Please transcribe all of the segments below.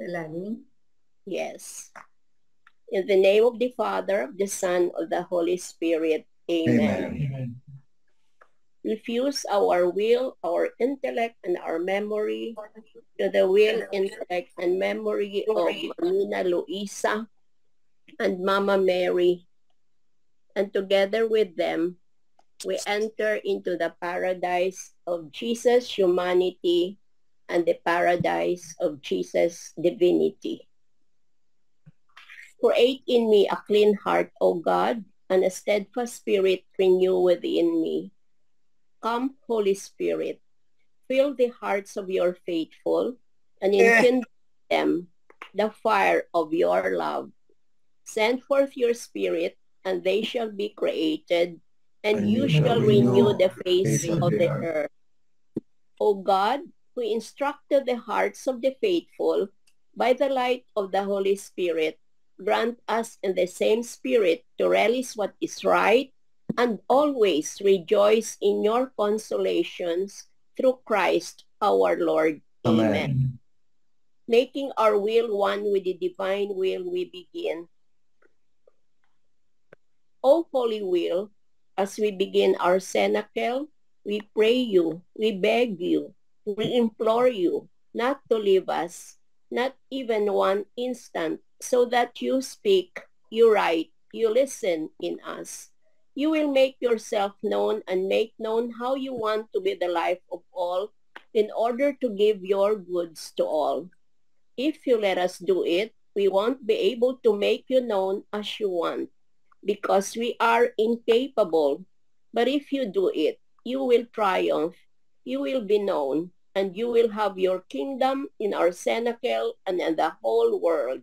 Laging. Yes. In the name of the Father, of the Son, of the Holy Spirit. Amen. Amen. Refuse our will, our intellect, and our memory to the will, intellect, and memory of Manina Luisa and Mama Mary. And together with them, we enter into the paradise of Jesus' humanity and the paradise of Jesus' divinity. Create in me a clean heart, O God, and a steadfast spirit renew within me. Come, Holy Spirit, fill the hearts of your faithful and enkindle them the fire of your love. Send forth your Spirit, and they shall be created, and you shall renew the face of the earth. O God, who instructed the hearts of the faithful by the light of the Holy Spirit, grant us in the same Spirit to relish what is right and always rejoice in your consolations through Christ our Lord. Amen. Making our will one with the divine will, we begin. O Holy Will, as we begin our cenacle, we pray you, we beg you, we implore you not to leave us, not even one instant, so that you speak, you write, you listen in us. You will make yourself known and make known how you want to be the life of all in order to give your goods to all. If you let us do it, we won't be able to make you known as you want, because we are incapable. But if you do it, you will triumph, you will be known, and you will have your kingdom in our cenacle and in the whole world.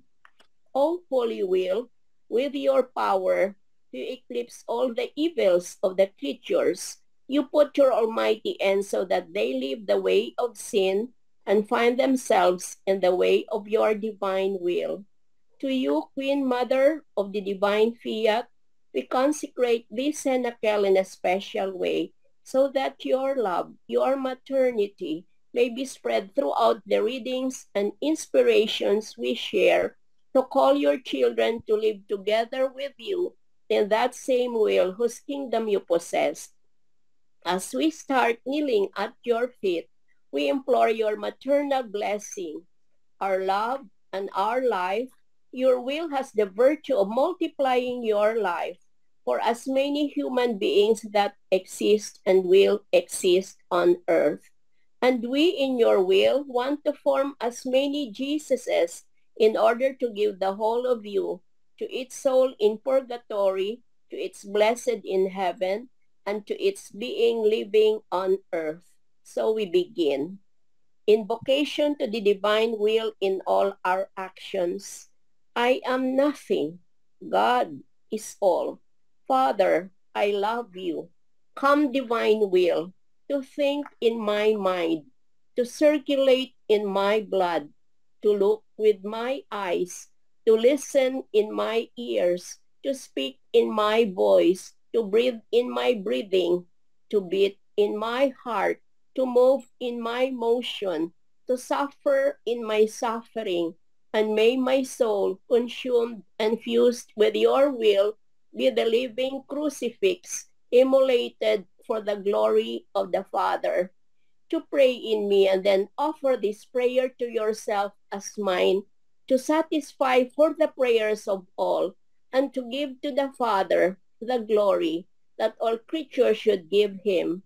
O Holy Will, with your power, you eclipse all the evils of the creatures. You put your almighty end so that they leave the way of sin and find themselves in the way of your divine will. To you, Queen Mother of the divine fiat, we consecrate this cenacle in a special way so that your love, your maternity may be spread throughout the readings and inspirations we share to call your children to live together with you in that same will whose kingdom you possess. As we start kneeling at your feet, we implore your maternal blessing, our love, and our life. Your will has the virtue of multiplying your life for as many human beings that exist and will exist on earth. And we, in your will, want to form as many Jesuses in order to give the whole of you to its soul in purgatory, to its blessed in heaven, and to its being living on earth. So we begin. Invocation to the divine will in all our actions. I am nothing. God is all. Father, I love you. Come, divine will, to think in my mind, to circulate in my blood, to look with my eyes, to listen in my ears, to speak in my voice, to breathe in my breathing, to beat in my heart, to move in my motion, to suffer in my suffering, and may my soul, consumed and fused with your will, be the living crucifix, immolated for the glory of the Father. To pray in me and then offer this prayer to yourself as mine, to satisfy for the prayers of all, and to give to the Father the glory that all creatures should give him,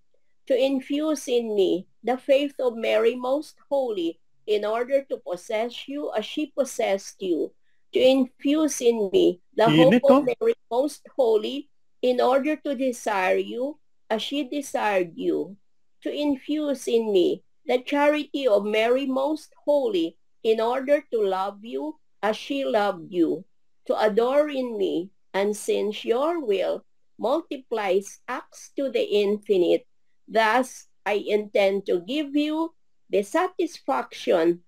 to infuse in me the faith of Mary most holy, in order to possess you as she possessed you, to infuse in me the hope of Mary most holy, in order to desire you as she desired you, to infuse in me the charity of Mary most holy, in order to love you as she loved you, to adore in me, and since your will multiplies acts to the infinite, thus I intend to give you the satisfaction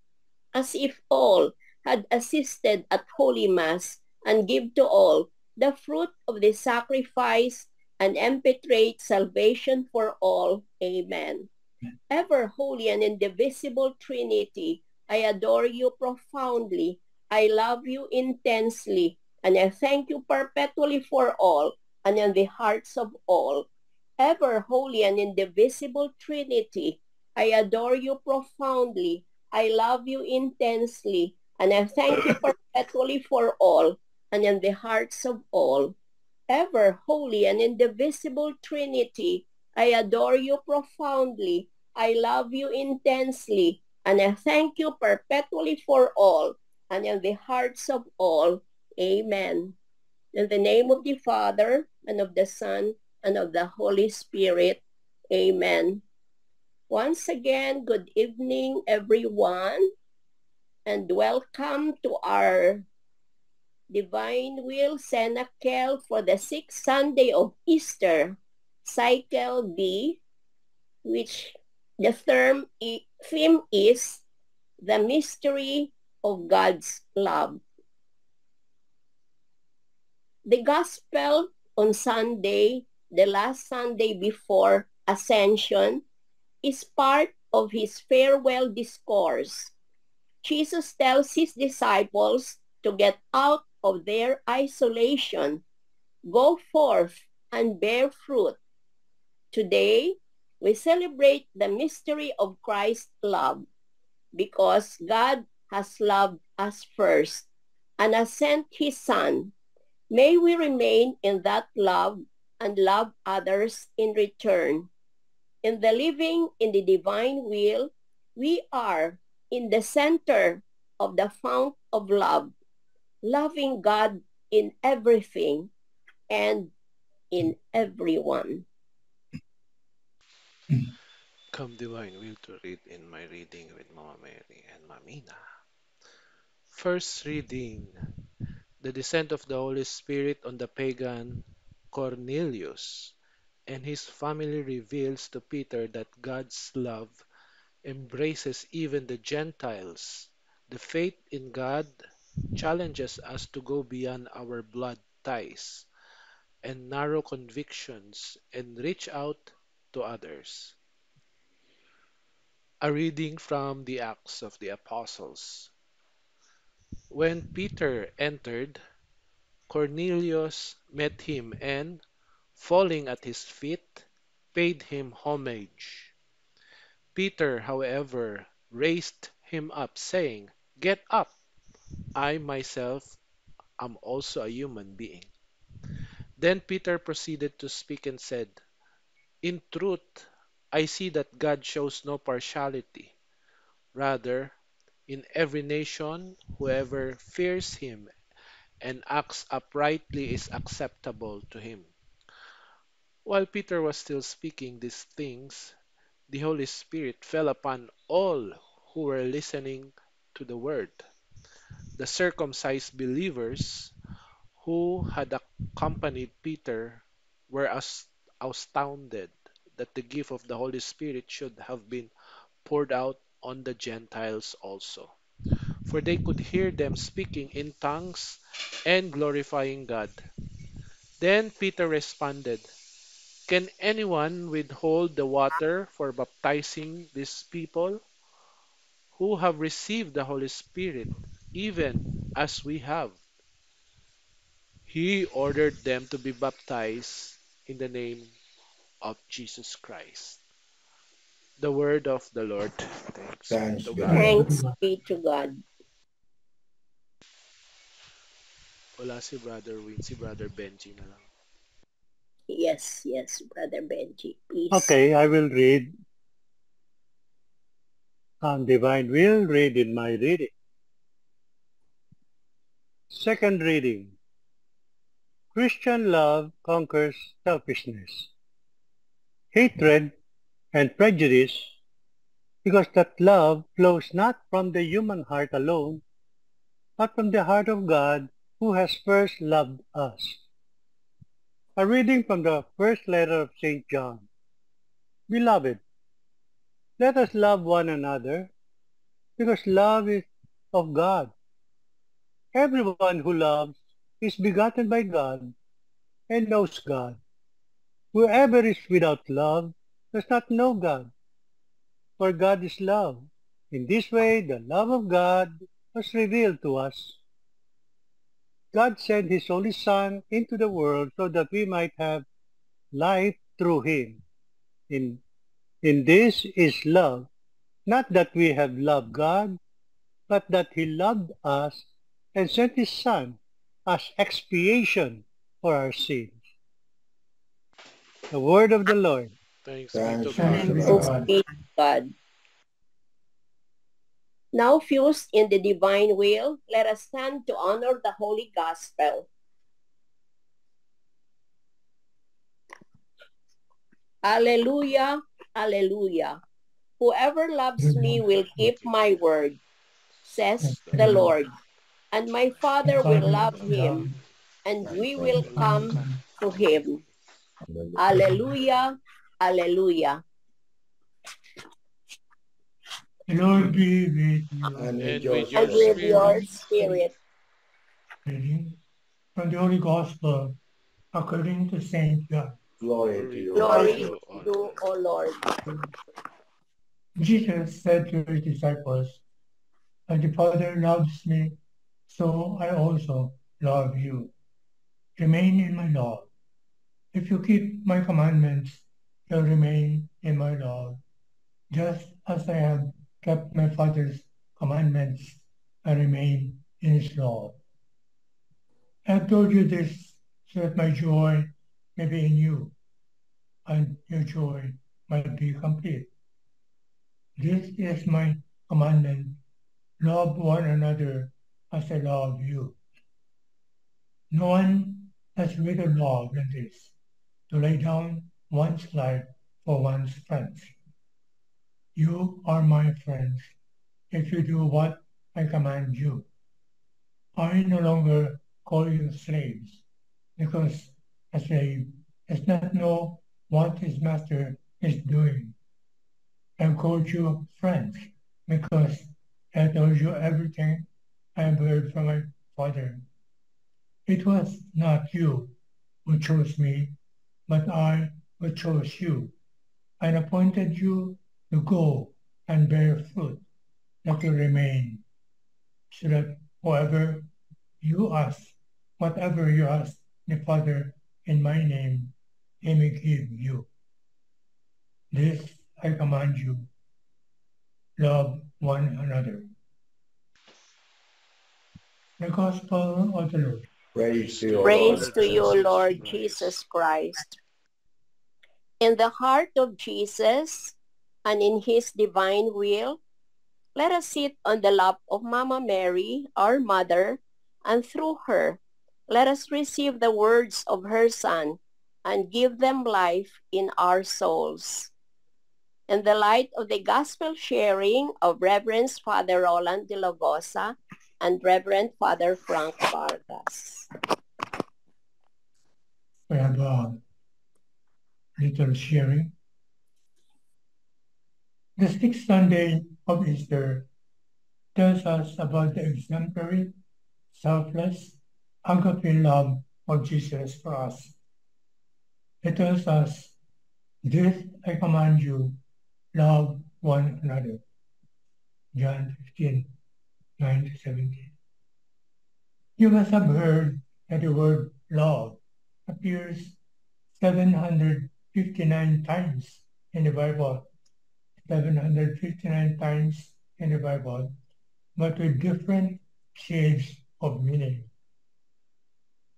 as if all had assisted at Holy Mass, and give to all the fruit of the sacrifice and impetrate salvation for all. Amen. Ever holy and indivisible Trinity, I adore you profoundly. I love you intensely. And I thank you perpetually for all and in the hearts of all. Ever holy and indivisible Trinity, I adore you profoundly. I love you intensely. And I thank you perpetually for all and in the hearts of all. Ever holy and indivisible Trinity, I adore you profoundly. I love you intensely, and I thank you perpetually for all, and in the hearts of all. Amen. In the name of the Father, and of the Son, and of the Holy Spirit. Amen. Once again, good evening, everyone, and welcome to our Divine Will Cenacle for the 6th Sunday of Easter, Cycle B, which the theme is the mystery of God's love. The Gospel on Sunday, the last Sunday before Ascension, is part of his farewell discourse. Jesus tells his disciples to get out of their isolation, go forth and bear fruit. Today, we celebrate the mystery of Christ's love because God has loved us first and has sent his Son. May we remain in that love and love others in return. In the living in the divine will, we are in the center of the fount of love, loving God in everything and in everyone. Come divine will to read in my reading with Mama Mary and Mamina. First reading, the descent of the Holy Spirit on the pagan Cornelius and his family reveals to Peter that God's love embraces even the Gentiles. The faith in God challenges us to go beyond our blood ties and narrow convictions and reach out to others. A reading from the Acts of the Apostles. When Peter entered, Cornelius met him and, falling at his feet, paid him homage. Peter, however, raised him up, saying, "Get up! I myself am also a human being." Then Peter proceeded to speak and said, "In truth, I see that God shows no partiality. Rather, in every nation, whoever fears him and acts uprightly is acceptable to him." While Peter was still speaking these things, the Holy Spirit fell upon all who were listening to the word. The circumcised believers who had accompanied Peter were astounded that the gift of the Holy Spirit should have been poured out on the Gentiles also, for they could hear them speaking in tongues and glorifying God. Then Peter responded, "Can anyone withhold the water for baptizing these people who have received the Holy Spirit, even as we have?" He ordered them to be baptized in the name of Jesus Christ. The word of the Lord. Thanks be Thanks to be God. to Thanks God. be to God. Wala si Brother Win, si Brother Benji na lang. Yes, yes, Brother Benji, please. Okay, I will read Divine will read in my reading. Second reading. Christian love conquers selfishness, hatred, and prejudice because that love flows not from the human heart alone, but from the heart of God who has first loved us. A reading from the first letter of St. John. Beloved, let us love one another because love is of God. Everyone who loves is begotten by God and knows God. Whoever is without love does not know God, for God is love. In this way, the love of God was revealed to us. God sent His only Son into the world so that we might have life through Him. In this is love, not that we have loved God, but that He loved us and sent His Son as expiation for our sins. The word of the Lord. Thanks be to Thanks be to God. Thanks God. be to God. Now fused in the divine will, let us stand to honor the Holy Gospel. Alleluia, alleluia. Whoever loves me will keep my word, says the Lord. And my Father will love him, and we will come to him. Alleluia, alleluia. The Lord be with you. And with your your And with your spirit. spirit. Reading from the Holy Gospel according to Saint John. Glory Glory to you, to you, O Lord. Jesus said to his disciples, "As the Father loves me, so I also love you. Remain in my love. If you keep my commandments, you'll remain in my love, just as I have kept my Father's commandments and remain in his love. I have told you this so that my joy may be in you, and your joy might be complete. This is my commandment: love one another as I love you. No one has greater love than this, to lay down one's life for one's friends. You are my friends if you do what I command you. I no longer call you slaves, because a slave does not know what his master is doing. I called you friends, because I told you everything I have heard from my Father. It was not you who chose me, but I who chose you, and appointed you to go and bear fruit that will remain, so that whatever you ask the Father in my name, he may give you. This I command you: love one another." The Gospel of the Lord. Praise to you, Praise to you, Jesus Lord Christ. Jesus Christ. In the heart of Jesus and in his divine will, let us sit on the lap of Mama Mary, our mother, and through her, let us receive the words of her Son and give them life in our souls. In the light of the gospel sharing of Reverend Father Roland de Logosa and Reverend Father Frank Vargas. We have a little sharing. The sixth Sunday of Easter tells us about the exemplary, selfless, agape love of Jesus for us. It tells us, "This I command you, love one another." John 15, 9-17. You must have heard that the word love appears 759 times in the Bible. 759 times in the Bible, but with different shades of meaning.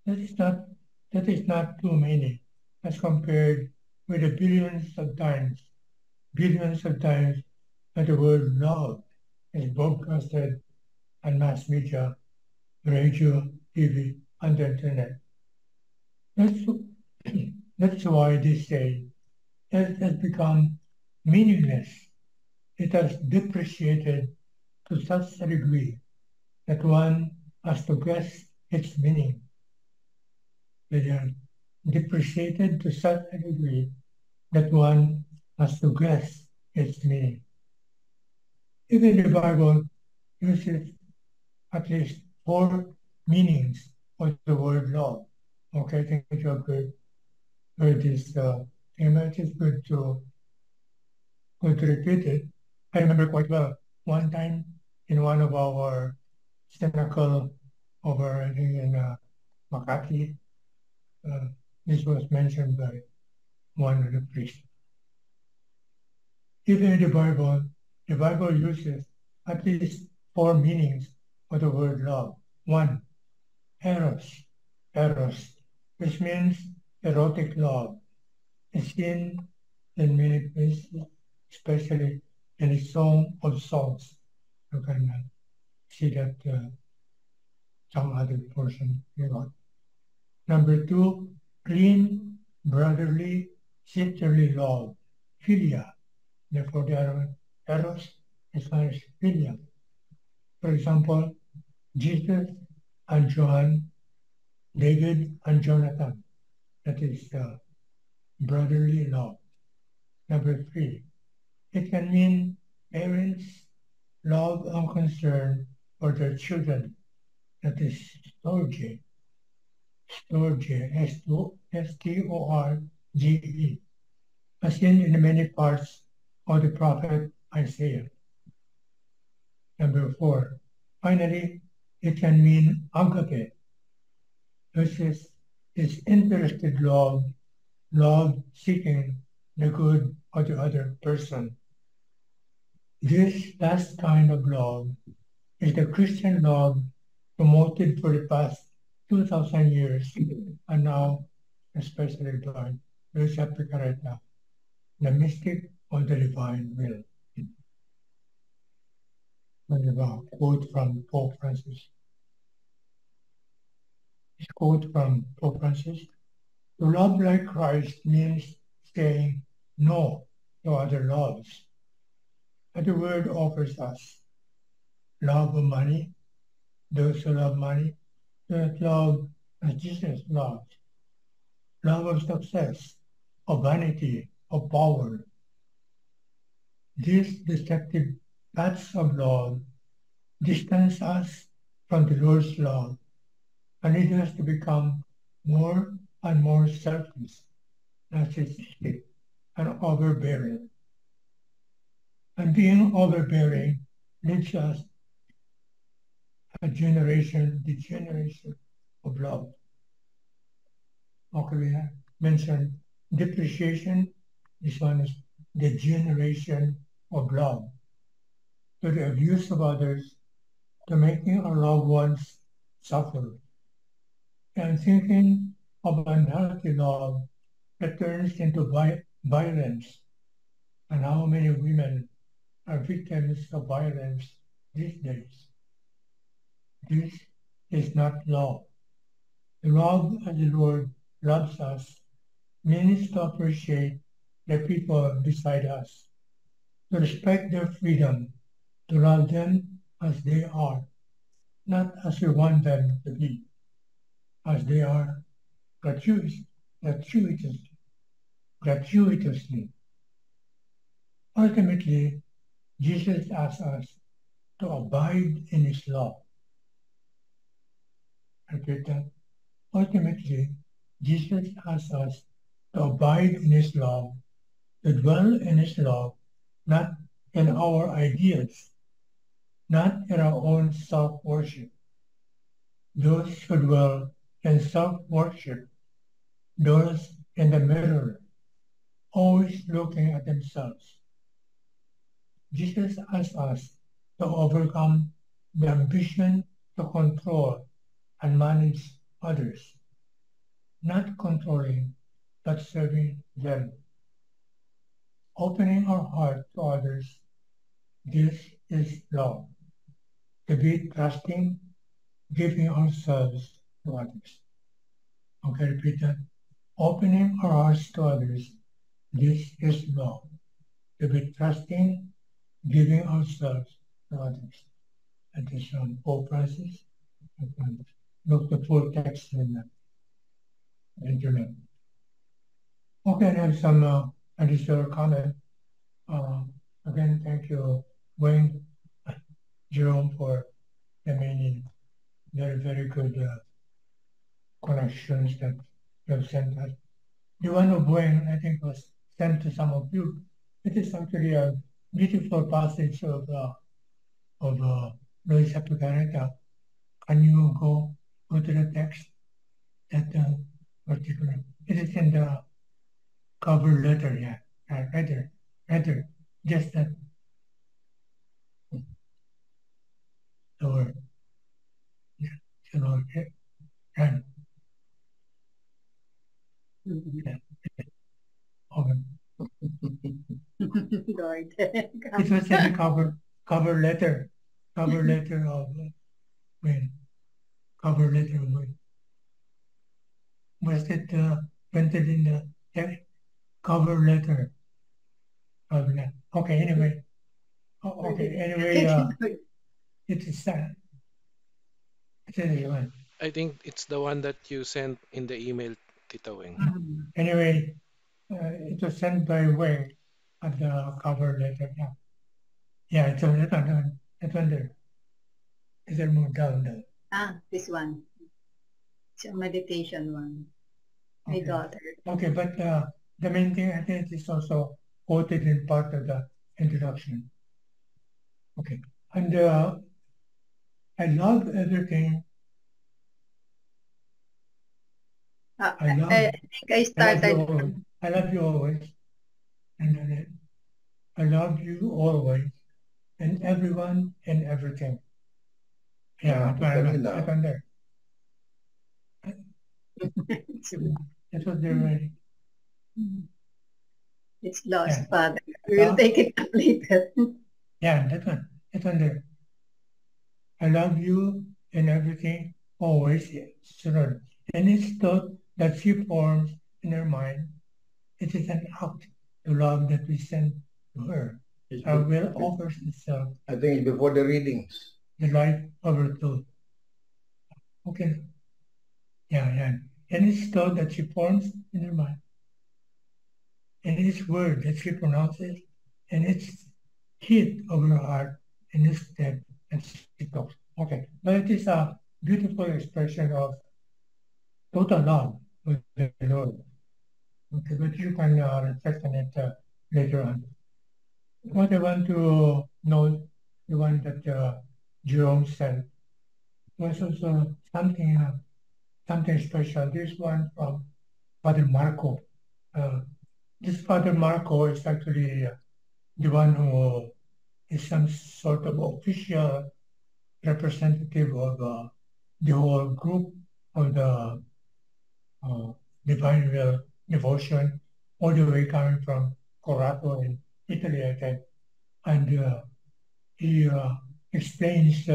That is not too many as compared with the billions of times that the word love is broadcasted on mass media, radio, TV, and the internet. That's, that's why this day it has become meaningless. It has depreciated to such a degree that one has to guess its meaning. It has depreciated to such a degree that one has to guess its meaning. Even the Bible uses at least 4 meanings of the word love. Okay, I think you have heard this thing, but it's good to repeat it. I remember quite well One time in one of our cenacle over, I think, in Makati, this was mentioned by one of the priests. Even in the Bible uses at least 4 meanings for the word love. One, eros, eros, which means erotic love. It's seen in many places, especially in the Song of Songs. You can see that some other portion. Number 2, clean, brotherly, sisterly love, philia. Therefore, the other one, eros, is known as philia. For example, Jesus and John, David and Jonathan. That is brotherly love. Number 3, it can mean parents' love and concern for their children. That is storge. Storge, S-T-O-R-G-E, as seen in many parts of the prophet Isaiah. Number 4, finally, it can mean agape, which is interested love, love seeking the good of the other person. This last kind of love is the Christian love promoted for the past 2,000 years, and now especially by Luis Picareta, the mystic of the divine will. Quote from Pope Francis. This quote from Pope Francis: to love like Christ means saying no to other loves. And the word offers us love of money. Those who love money do not love as Jesus loved. Love of success, of vanity, of power. These destructive paths of love distance us from the Lord's love and lead us to become more and more selfish, narcissistic, and overbearing. And being overbearing leads us a degeneration of love. Okay, we have mentioned depreciation. This one is degeneration of love. To the abuse of others, to making our loved ones suffer. And thinking of unhealthy love that turns into violence. And how many women are victims of violence these days? This is not love. The love as the Lord loves us means to appreciate the people beside us, to respect their freedom, to love them as they are, not as we want them to be, as they are gratuitously. Ultimately, Jesus asks us to abide in His love. I repeat that. Ultimately, Jesus asks us to abide in His love, to dwell in His love, not in our ideas, not in our own self-worship. Those who dwell in self-worship, those in the mirror, always looking at themselves. Jesus asks us to overcome the ambition to control and manage others, not controlling, but serving them. Opening our heart to others, this is love. To be trusting, giving ourselves to others. Okay, repeat that. Opening our hearts to others, this is love. To be trusting, giving ourselves to others. And this from Pope Francis. Look the full text in the internet. Okay, I have some additional comment. Again, thank you, Wayne, Jerome, for the many very, very good connections that you have sent us. The one of Wayne, I think, was sent to some of you. It is actually a beautiful passage of of Lois Apicareta. Can you go to the text that particular? It is in the cover letter, yeah. Rather, just that. Lower. Yeah, so, run. Yeah. Over. Lord. It was in the cover letter of when cover letter of when was it printed in the cover letter of that? Okay, anyway. Okay, anyway, it is it's anyway. I think it's the one that you sent in the email, Tita Wing. Anyway, it was sent by Wing at the cover letter. Yeah, yeah, it's on that one. That one there. Is there more down there? This one. It's a meditation one. My Okay. daughter. Okay, but the main thing I think is also quoted in part of the introduction. Okay, and I love everything. I love. I think I started. I love you always, and then I love you always, and everyone and everything. Yeah, that one there. That's what they're writing. It's lost, Yeah. Father. We'll take it up later. Yeah, that one there. I love you and everything, always, children. Any thought that she forms in her mind, it is an act to love that we send to her. Our will offers itself, I think it's before the readings. the life of her truth. Okay. Yeah. Any thought that she forms in her mind, and each word that she pronounces, and its hit of her heart, and its step, and she talks. Okay, but it is a beautiful expression of total love with the Lord. Okay, but you can reflect on it later on. What I want to note, the one that Jerome said, was also something special. This one from Father Marco. This Father Marco is actually the one who is some sort of official representative of the whole group of the Divine Will devotion, all the way coming from Corato in Italy, I think. And he explains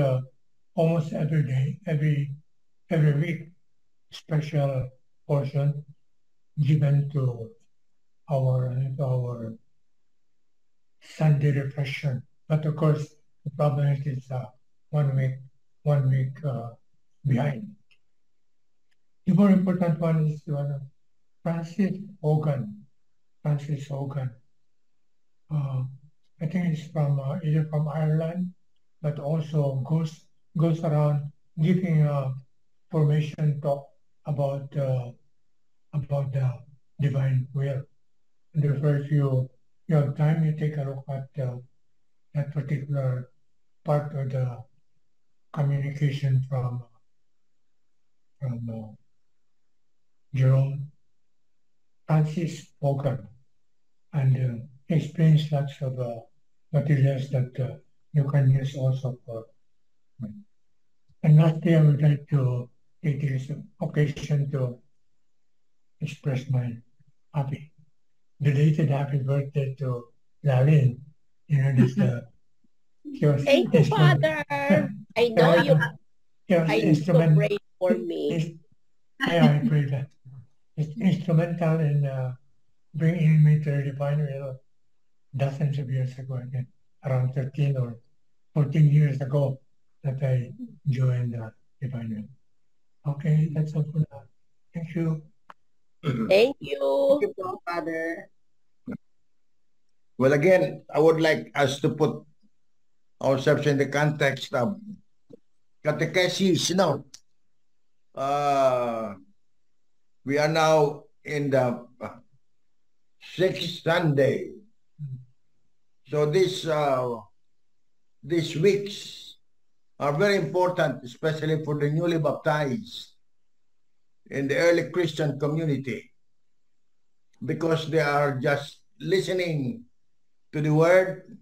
almost every day, every week, special portion given to our Sunday reflection. But of course, the problem is it's 1 week behind. The more important one is the one of Francis Hogan. Francis Hogan. I think it's from either from Ireland, but also goes around giving a formation talk about the divine will. And if you have time, you take a look at that particular part of the communication from Jerome Francis Hogan, and explains lots of materials that you can use also for. And lastly, I would like to take this occasion to express my belated happy birthday to Lalin. You know, this Thank you, Father. I know you. I need to pray for me. I pray that it's instrumental in bringing me to the divine will dozens of years ago, again, around 13 or 14 years ago that I joined the divine will. Okay, that's all for now. Thank you. Thank you. Thank you, Father. Well, again, I would like us to put ourselves in the context of catechesis. We are now in the 6th Sunday. So this these weeks are very important, especially for the newly baptized in the early Christian community, because they are just listening to the word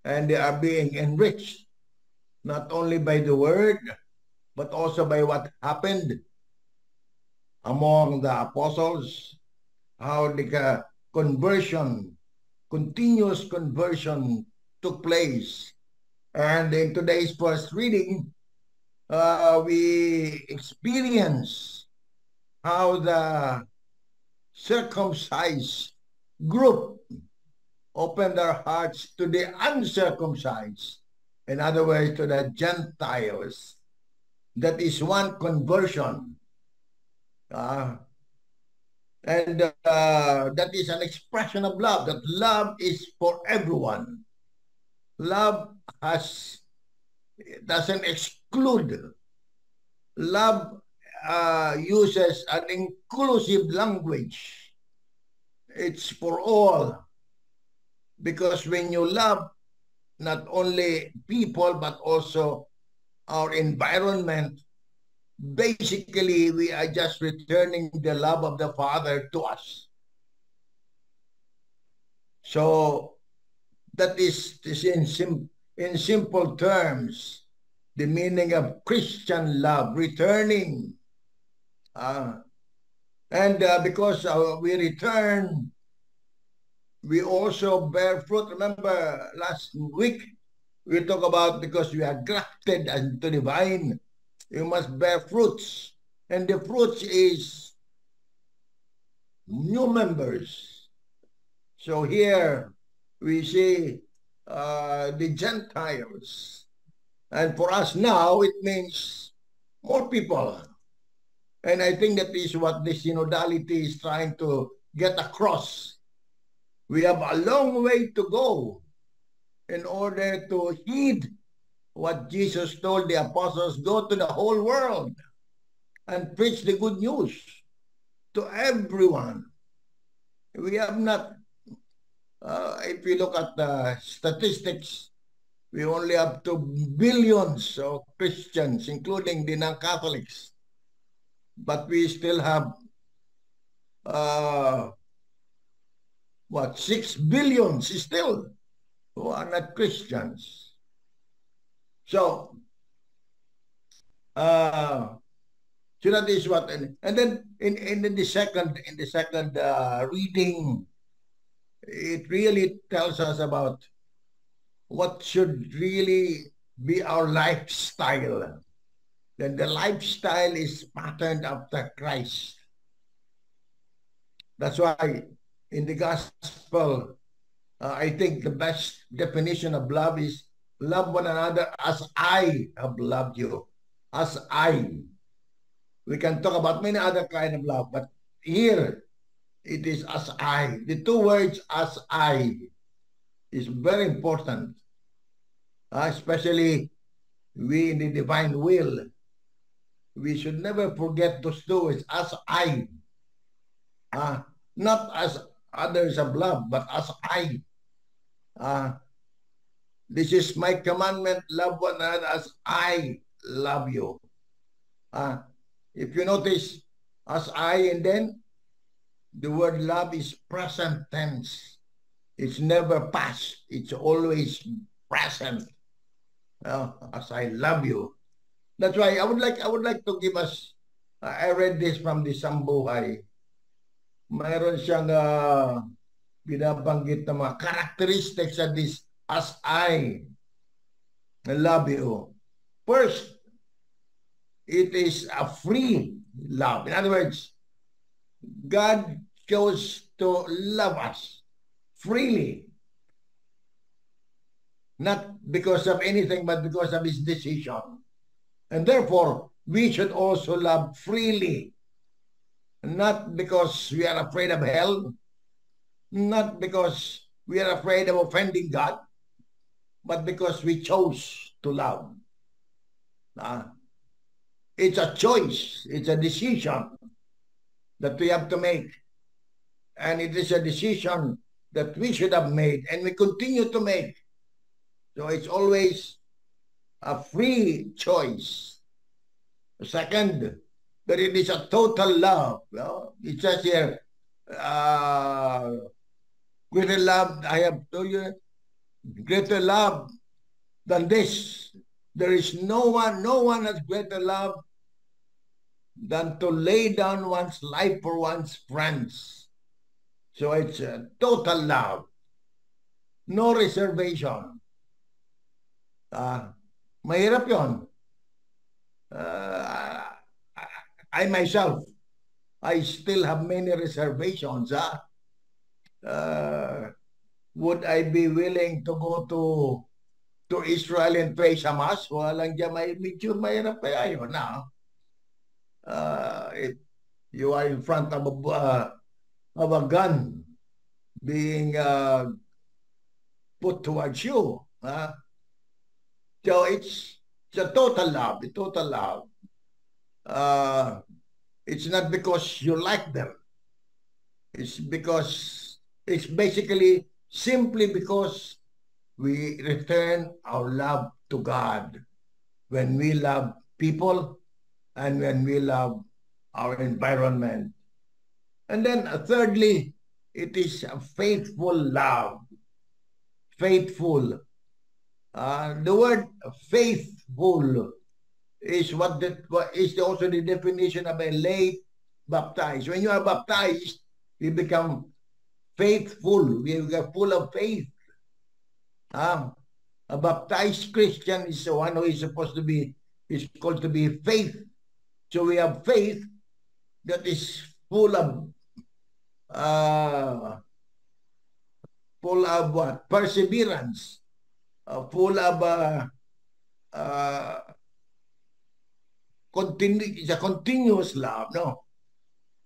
and they are being enriched not only by the word but also by what happened among the apostles, how the conversion, continuous conversion took place. And in today's first reading, we experience how the circumcised group opened their hearts to the uncircumcised. In other words, to the Gentiles. That is one conversion. And that is an expression of love, that love is for everyone. Love doesn't exclude. Love uses an inclusive language. It's for all. Because when you love not only people but also our environment, basically we are just returning the love of the Father to us. So that is in simple terms the meaning of Christian love, returning. Because we return, we also bear fruit. Remember last week we talked about, because we are grafted into the vine, you must bear fruits. And the fruits is new members. So here we see the Gentiles. And for us now, it means more people. And I think that is what the synodality is trying to get across. We have a long way to go in order to heed what Jesus told the apostles, go to the whole world and preach the good news to everyone. We have not, if we look at the statistics, we only have 2 billions of Christians, including the non-Catholics. But we still have, 6 billions still who are not Christians. So, so that is what, and then in the second reading, it really tells us about what should really be our lifestyle. Then the lifestyle is patterned after Christ. That's why in the gospel, I think the best definition of love is love one another as I have loved you. As I. We can talk about many other kind of love, but here it is as I. The two words as I is very important. Especially we in the divine will. We should never forget those two words, as I. Not as others have loved, but as I. This is my commandment, love one another as I love you. If you notice, as I, and then the word love is present tense. It's never past. It's always present. As I love you. That's why I would like to give us, I read this from the Sambuhay. Mayroon siyang binabanggit na mga characteristics of this as I love you. First, it is a free love. In other words, God chose to love us freely. Not because of anything, but because of his decision. And therefore, we should also love freely. Not because we are afraid of hell, not because we are afraid of offending God, but because we chose to love. It's a choice, it's a decision that we have to make. And it is a decision that we should have made and we continue to make. So it's always a free choice. Second, that it is a total love. It says here, greater love, I have told you, greater love than this. There is no one has greater love than to lay down one's life for one's friends. So it's a total love. No reservation. Mahirap yun. I myself, I still have many reservations. Would I be willing to go to Israel and face Hamas? Walang dyan, medyo mahirap kaya yun na. If you are in front of a gun being put towards you. So it's a total love, a total love. It's not because you like them. It's basically simply because we return our love to God when we love people and when we love our environment. And then thirdly, it is a faithful love. Faithful. The word faithful is is also the definition of a late baptized. When you are baptized, you become faithful. We are full of faith. A baptized Christian is the one who is called to be faith. So we have faith that is full of what? Perseverance. Full of it's a continuous love, no?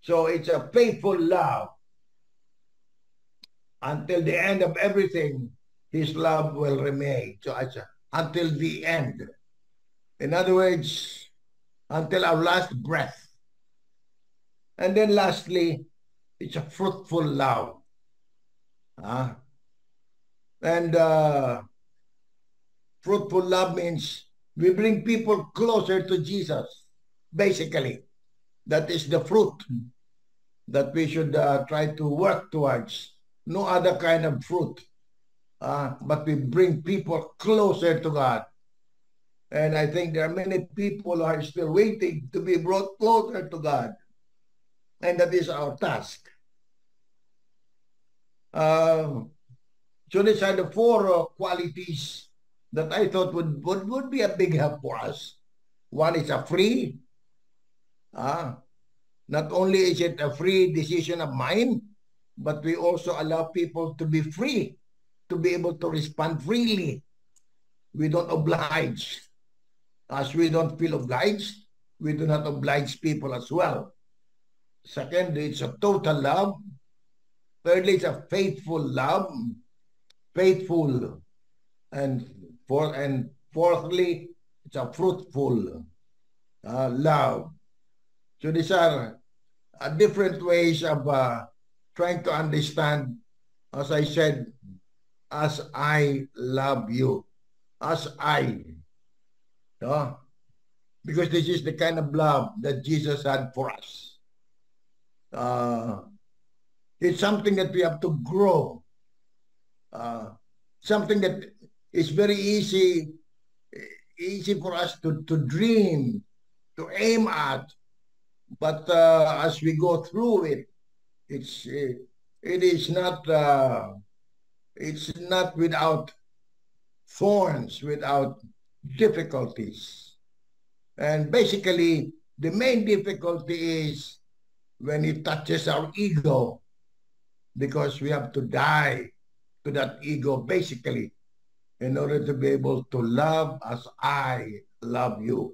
So it's a faithful love. Until the end of everything, his love will remain. So until the end. In other words, until our last breath. And then lastly, it's a fruitful love. And fruitful love means we bring people closer to Jesus. Basically, that is the fruit that we should try to work towards. No other kind of fruit. But we bring people closer to God. And I think there are many people who are still waiting to be brought closer to God. And that is our task. So these are the four qualities that I thought would be a big help for us. One is a free. Not only is it a free decision of mine, but we also allow people to be free, to be able to respond freely. We don't oblige. As we don't feel obliged, we do not oblige people as well. Second, it's a total love. Thirdly, it's a faithful love. Faithful. And fourthly, it's a fruitful love. So these are different ways of trying to understand, as I said, as I love you. As I. Because this is the kind of love that Jesus had for us. It's something that we have to grow. Something that is very easy for us to dream, to aim at. But as we go through it, it's not without thorns, without difficulties. And basically, the main difficulty is when it touches our ego, because we have to die to that ego, basically, in order to be able to love as I love you.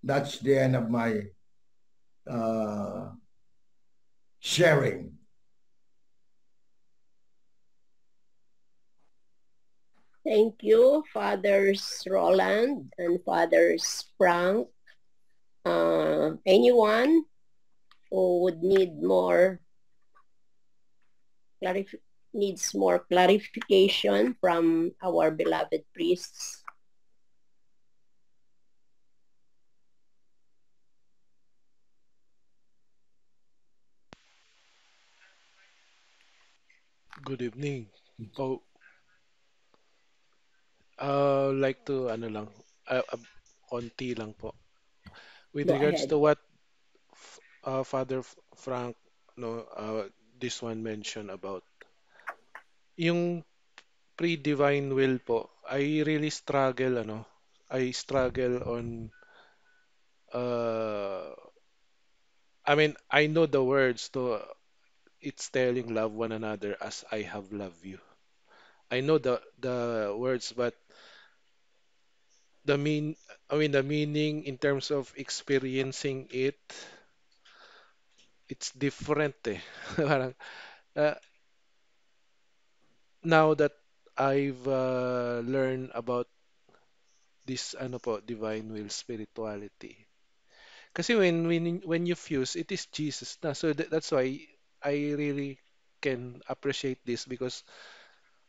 That's the end of my sharing. Thank you, Fathers Roland and Fathers Frank. Anyone who would need more needs more clarification from our beloved priests? Good evening. Po, like to ano lang, konti lang po. With Go regards ahead. to what Father Frank, no, this one mentioned about yung pre-divine will po, I really struggle, I struggle on, uh, I mean, I know the words to, it's telling love one another as I have loved you. I know the words, but the mean, I mean, the meaning in terms of experiencing it, it's different eh. Parang, uh, now that I've learned about this ano po, divine will spirituality. Kasi when you fuse, it is Jesus na. So that's why I really can appreciate this because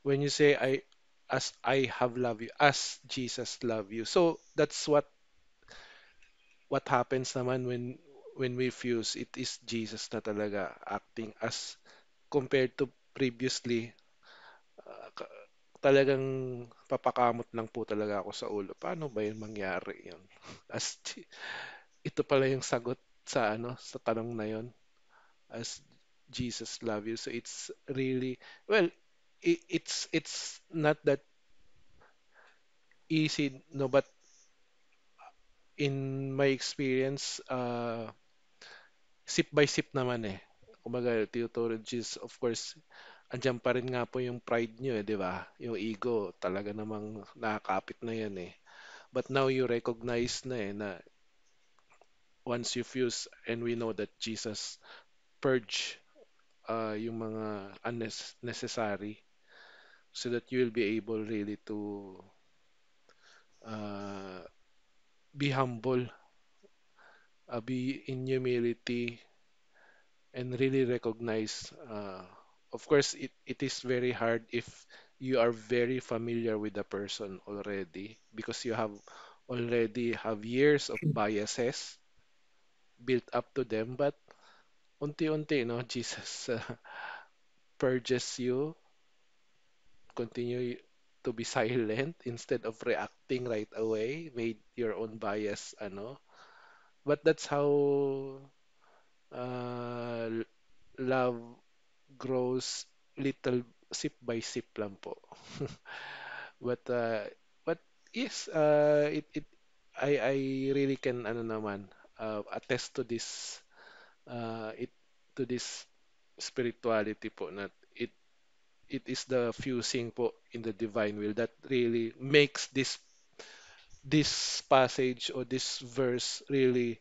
when you say as I have loved you, as Jesus love you. So that's what happens naman when we fuse. It is Jesus na talaga acting as compared to previously. Talagang papakamot lang po talaga ako sa ulo. Paano ba yun mangyari yun? As ito pala yung sagot sa sa tanong na yun. As Jesus love you. So it's really well, it's not that easy, no, but in my experience, sip by sip naman eh. Kumbaga, tinuturo ni Jesus, of course, andyan pa rin nga po yung pride nyo eh, di ba? Yung ego, talaga namang nakakapit na yan eh. But now you recognize na eh, na once you fuse and we know that Jesus purge yung mga unnecessary so that you will be able really to uh, be humble, be in humility, and really recognize. Of course, it is very hard if you are very familiar with the person already because you have already have years of biases built up to them. But unti-unti, no, Jesus purges you, continue to be silent instead of reacting right away, made your own bias, But that's how uh, love grows little sip by sip lang po. But but yes, I really can naman attest to this it to this spirituality po na it is the fusing po in the divine will that really makes this passage or this verse really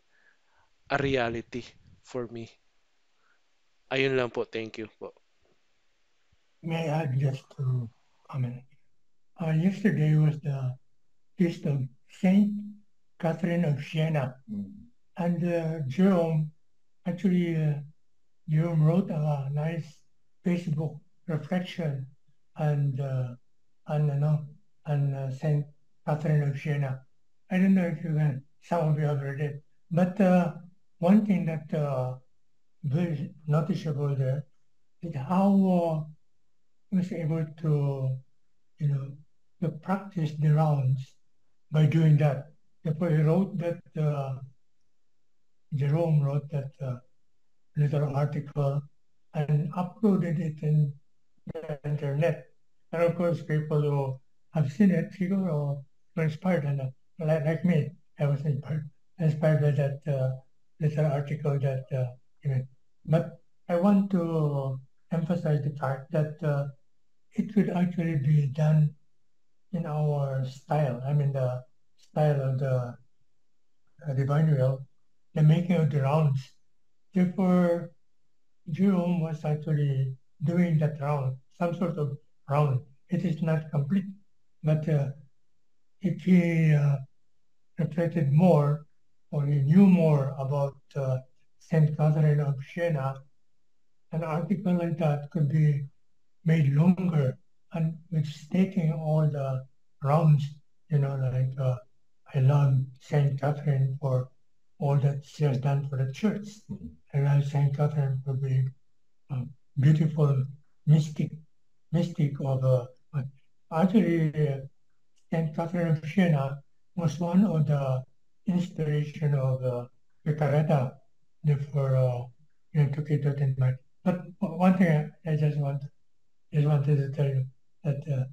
a reality for me. Ayun lang po. Thank you po. May I add just to comment? Yesterday was the feast of Saint Catherine of Siena, and Jerome actually Jerome wrote a nice Facebook reflection and on Saint Catherine of Siena. I don't know if some of you have read it, but one thing that very noticeable there is how he was able to, to practice the rounds by doing that. Therefore, he wrote that, Jerome wrote that little article and uploaded it in the internet. And of course, people who have seen it, were inspired, and like me, I was inspired by that little article that he made. But I want to emphasize the fact that it could actually be done in our style. I mean, the style of the divine will, the making of the rounds. Therefore, Jerome was actually doing that round, some sort of round. It is not complete, but if he reflected more or he knew more about Saint Catherine of Siena, an article like that could be made longer, and it's taking all the rounds, like I love Saint Catherine for all that she has done for the church. I love Saint Catherine for being a beautiful mystic of actually Saint Catherine of Siena was one of the inspiration of Picaretta for to keep that in mind. But one thing I just wanted to tell you that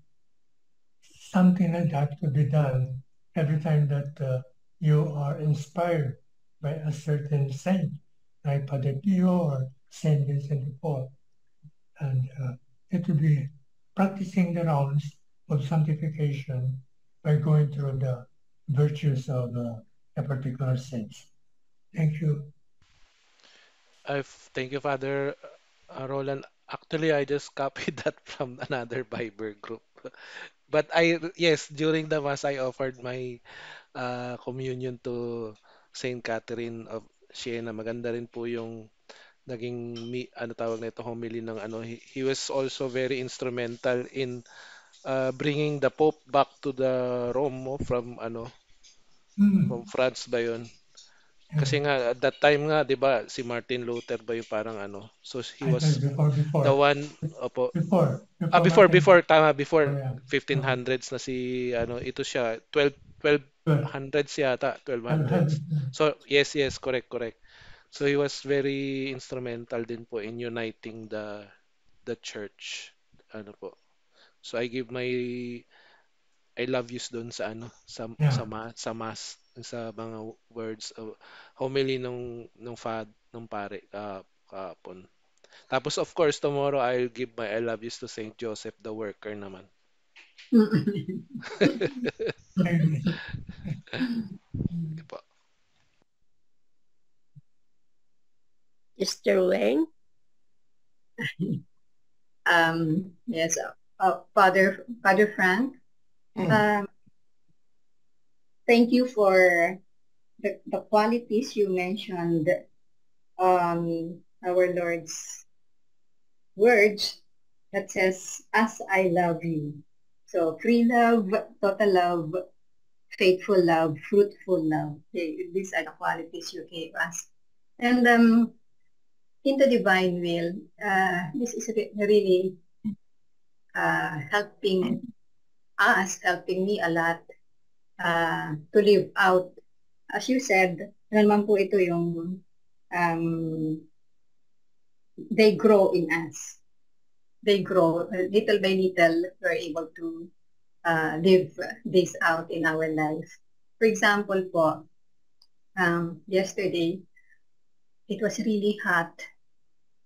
something like that could be done every time that you are inspired by a certain saint, like Padre Pio or Saint Vincent de Paul. And it would be practicing the rounds of sanctification by going through the virtues of a particular saint. Thank you. Thank you, Father Roland. Actually, I just copied that from another Bible group. But yes, during the Mass, I offered my communion to Saint Catherine of Siena. Maganda rin po yung naging ano tawag nito homily ng ano. He was also very instrumental in bringing the Pope back to the Rome from from France ba yun? Kasi nga at that time nga 'di ba si Martin Luther ba yung parang ano. So he I was think the one opo. before Martin. Before Oh, yeah. 1500s na si ano ito siya 1200s yata 1200s. 1200. So yes correct. So he was very instrumental din po in uniting the church ano po. So I give my I love yous doon sa ano Yeah. sa mass sa mga words of homily nung pare kahapon. Tapos of course tomorrow I'll give my I love yous to Saint Joseph the worker naman. Di ba? Mr. Wang? Yes, Father Frank, thank you for the qualities you mentioned, our Lord's words that says, as I love you. So free love, total love, faithful love, fruitful love. These are the qualities you gave us. And in the divine will, this is really helping me a lot to live out. As you said, naman po ito yung they grow in us. They grow little by little. We're able to live this out in our life. For example po, yesterday, it was really hot.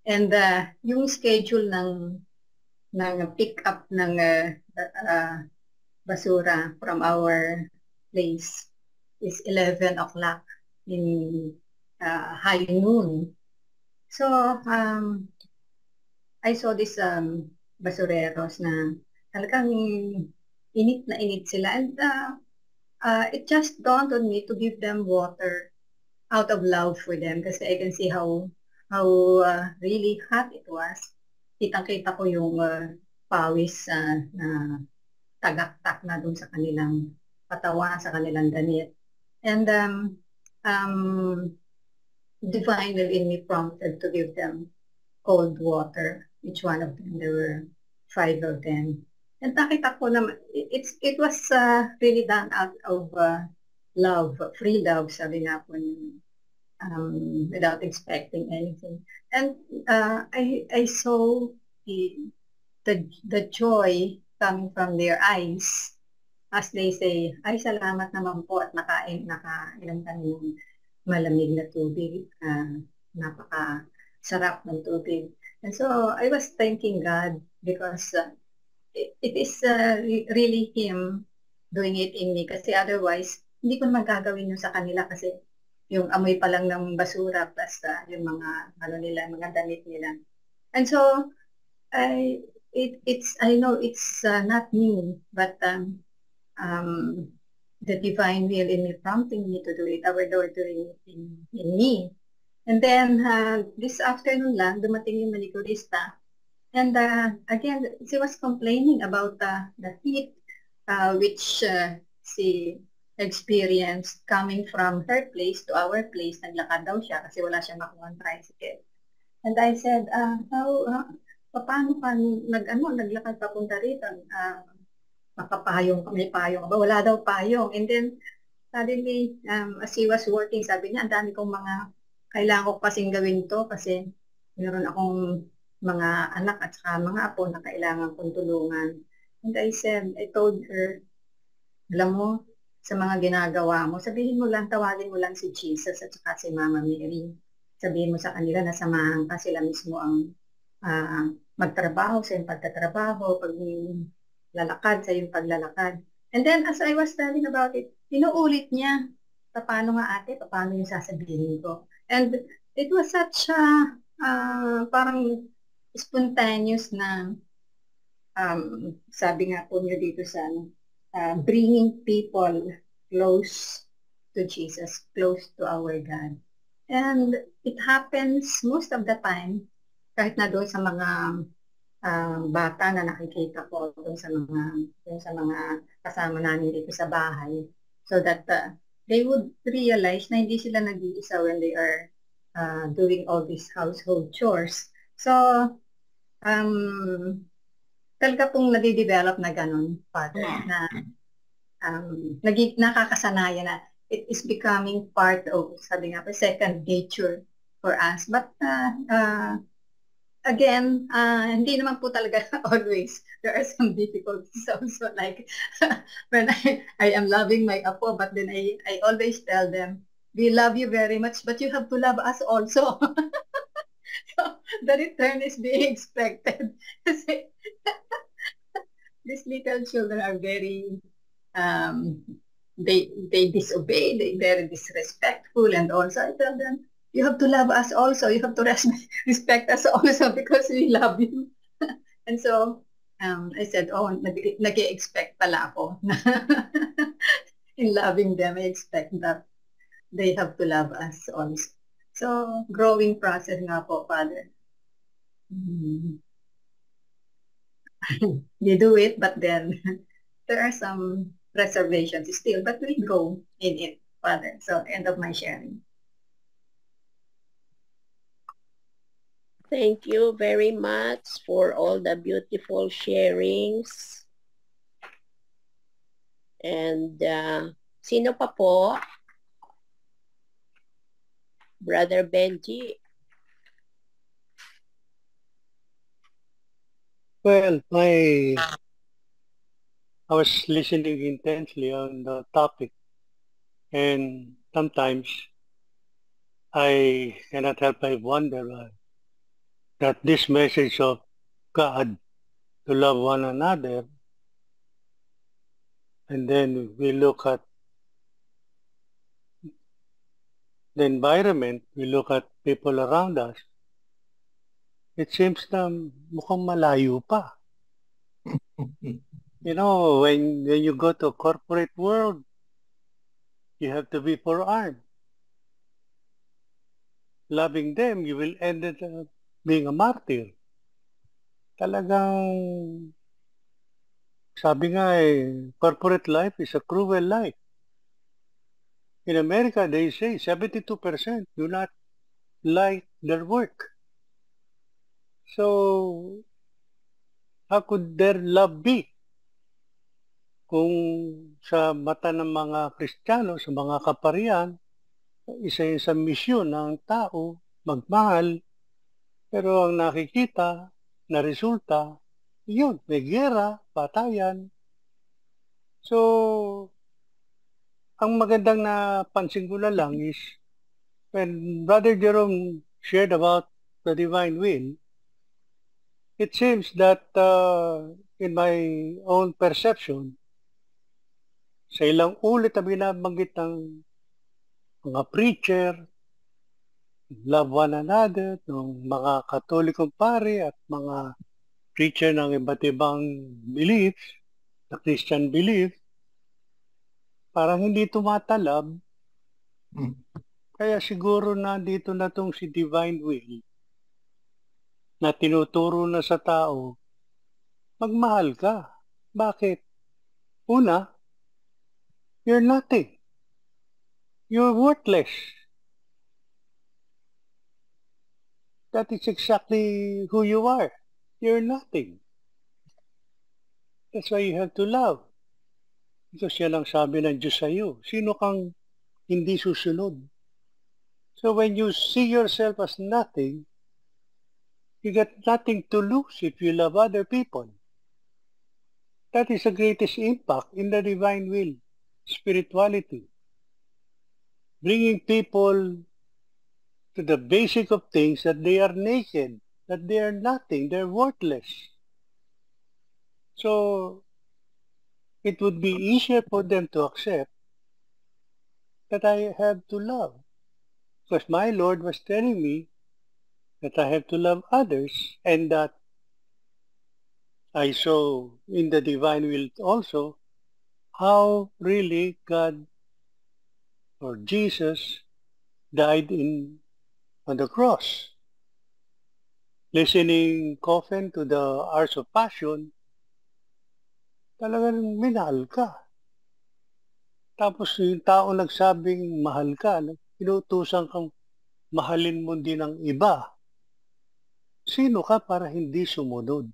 And yung schedule ng pick up ng basura from our place is 11 o'clock in high noon. So, I saw this basureros na talagang init na init sila. And it just dawned on me to give them water out of love for them kasi I can see how really hot it was. Kitang-kita ko yung pawis na tagaktak na dun sa kanilang katawan, sa kanilang damit. And divine will in me prompted to give them cold water. Each one of them, there were 5 of them. And nakita ko naman, it was really done out of love, free love, sabi nga po niya. Without expecting anything. And I saw the joy coming from their eyes as they say, ay salamat naman po at nakailan kami ng malamig na tubig. Napaka-sarap ng tubig. And so I was thanking God because it is really Him doing it in me. Kasi otherwise, hindi ko naman gagawin yun sa kanila kasi yung amoy pa lang ng basura plus yung mga mga damit nila. And so I know it's not me, but the divine will in me prompting me to do it, our Lord doing it in me. And then this afternoon lang dumating yung manikurista And again, she was complaining about the heat, which she experienced coming from her place to our place. Naglakad daw siya kasi wala siyang makuha ng tricycle. And I said, paano ka naglakad papunta rito? May payong ba? Wala daw payong. And then, suddenly, as he was working, sabi niya, ang dami kong kailangan ko kasing gawin to kasi meron akong mga anak at saka mga apo na kailangan kong tulungan. And I told her, alam mo, sa mga ginagawa mo, sabihin mo lang, tawagin mo lang si Jesus at saka si Mama Mary. Sabihin mo sa kanila na samahan ka, sila mismo ang magtrabaho sa iyong pagtatrabaho, pag lalakad sa iyong paglalakad. And then, as I was telling about it, inuulit niya, paano nga ate, paano yung sasabihin ko. And it was such parang spontaneous na sabi nga po niyo dito sa bringing people close to Jesus, close to our God. And it happens most of the time, kahit na doon sa mga bata na nakikita ko doon sa mga kasama namin dito sa bahay, so that they would realize na hindi sila nag-iisa when they are doing all these household chores. So, talaga pong nade-develop na ganun, Father, na nakakasanayan na it is becoming part of, sabi nga po, second nature for us. But again, hindi naman po talaga always. There are some difficulties also, like when I am loving my apo, but then I always tell them, we love you very much, but you have to love us also. So the return is being expected. Kasi these little children are very, they disobey, they're very disrespectful, and also I tell them, you have to love us also, you have to respect us also because we love you. And so, I said, nag-expect pala ako. In loving them, I expect that they have to love us also. So, growing process nga po, Father. You do it, but then there are some reservations still, but we grow in it, Father. So, end of my sharing. Thank you very much for all the beautiful sharings. And sino pa po? Brother Benji. Well, I was listening intensely on the topic, and sometimes I cannot help but wonder that this message of God to love one another, and then we look at the environment, we look at people around us, it seems na mukhang malayo pa. You know, when you go to a corporate world, you have to be forearmed. Loving them, you will end up being a martyr. Talagang, sabi nga corporate life is a cruel life. In America, they say 72% do not like their work. So, how could their love be? Kung sa mata ng mga Kristiyano, sa mga kaparian, isa yun sa misyon ng tao, magmahal, pero ang nakikita na resulta, yun, may gera, patayan. So, ang magandang napansin ko na lang is, when Brother Jerome shared about the divine will, it seems that in my own perception, sa ilang ulit na binabanggit ng mga preacher, love one another, ng mga katolikong pare at mga preacher ng iba't ibang beliefs, na Christian belief, parang hindi tumatalab. Kaya siguro nandito na tong si divine will na tinuturo na sa tao, magmahal ka. Bakit? Una, you're nothing. You're worthless. That is exactly who you are. You're nothing. That's why you have to love. Because yan ang sabi ng Diyos sa iyo. Sino kang hindi susunod? So when you see yourself as nothing, you got nothing to lose if you love other people. That is the greatest impact in the divine will, spirituality. Bringing people to the basic of things, that they are naked, that they are nothing, they're worthless. So it would be easier for them to accept that I have to love. Because my Lord was telling me that I have to love others, and that I saw in the divine will also how really God or Jesus died on the cross. Listening often to the Hours of Passion, talagang minahal ka. Tapos yung tao nagsabing mahal ka, inutusan kang mahalin mo din ang iba. Sino ka para hindi sumunod?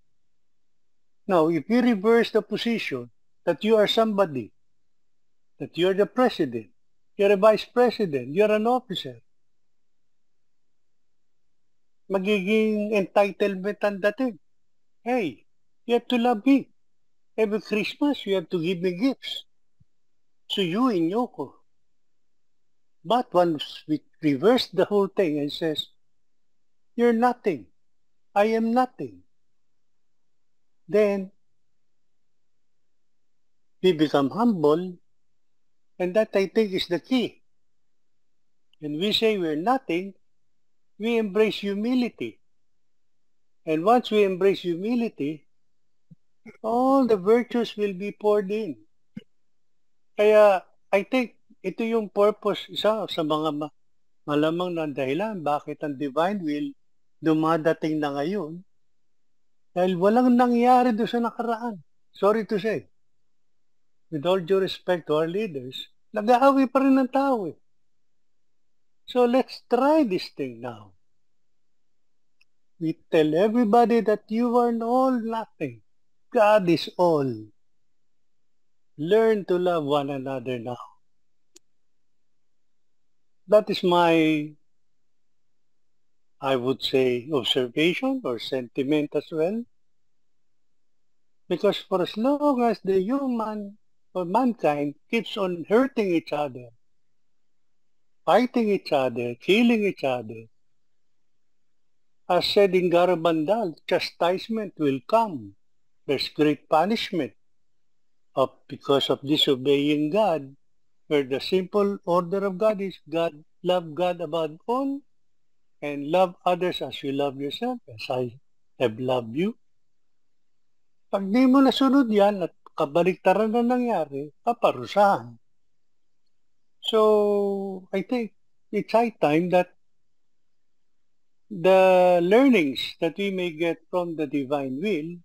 Now, if you reverse the position that you are somebody, that you're the president, you're a vice president, you're an officer, magiging entitlement ang dating. Hey, you have to love me. Every Christmas, you have to give me gifts. So you and Yoko. But once we reverse the whole thing and says, you're nothing, I am nothing, then we become humble, and that I think is the key. When we say we're nothing, we embrace humility. And once we embrace humility, all the virtues will be poured in. Kaya I think ito yung purpose, isa sa mga malamang na dahilan bakit ang divine will dumadating na ngayon, dahil walang nangyari doon sa nakaraan. Sorry to say. With all due respect to our leaders, nag-aaway pa rin ng tao eh. So let's try this thing now. We tell everybody that you are all nothing. God is all. Learn to love one another now. That is my, I would say, observation or sentiment as well. Because for as long as the human or mankind keeps on hurting each other, fighting each other, killing each other, as said in Garabandal, chastisement will come. There's great punishment because of disobeying God, where the simple order of God is love God above all, and love others as you love yourself, as I have loved you. Pag di mo nasunod yan at kabaliktaran na nangyari, paparusahan. So, I think it's high time that the learnings that we may get from the divine will,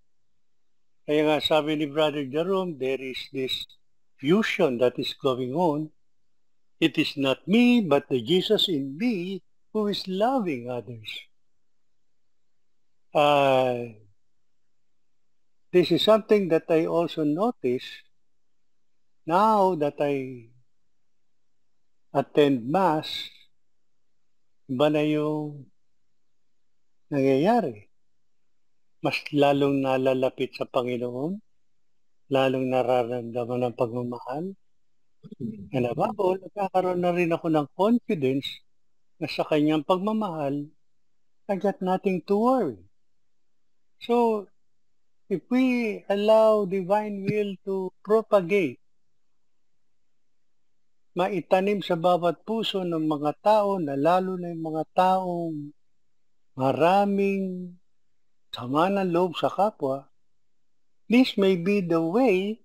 kaya nga sabi ni Brother Jerome, there is this fusion that is going on. It is not me, but the Jesus in me who is loving others. This is something that I also notice now that I attend Mass, iba na yung nangyayari. Mas lalong nalalapit sa Panginoon, lalong nararamdaman ng pagmamahal. And above all, nagkakaroon na rin ako ng confidence na sa kanyang pagmamahal, I got nothing to worry. So, if we allow divine will to propagate, maitanim sa bawat puso ng mga tao, na lalo na yung mga taong maraming sama ng loob sa kapwa, this may be the way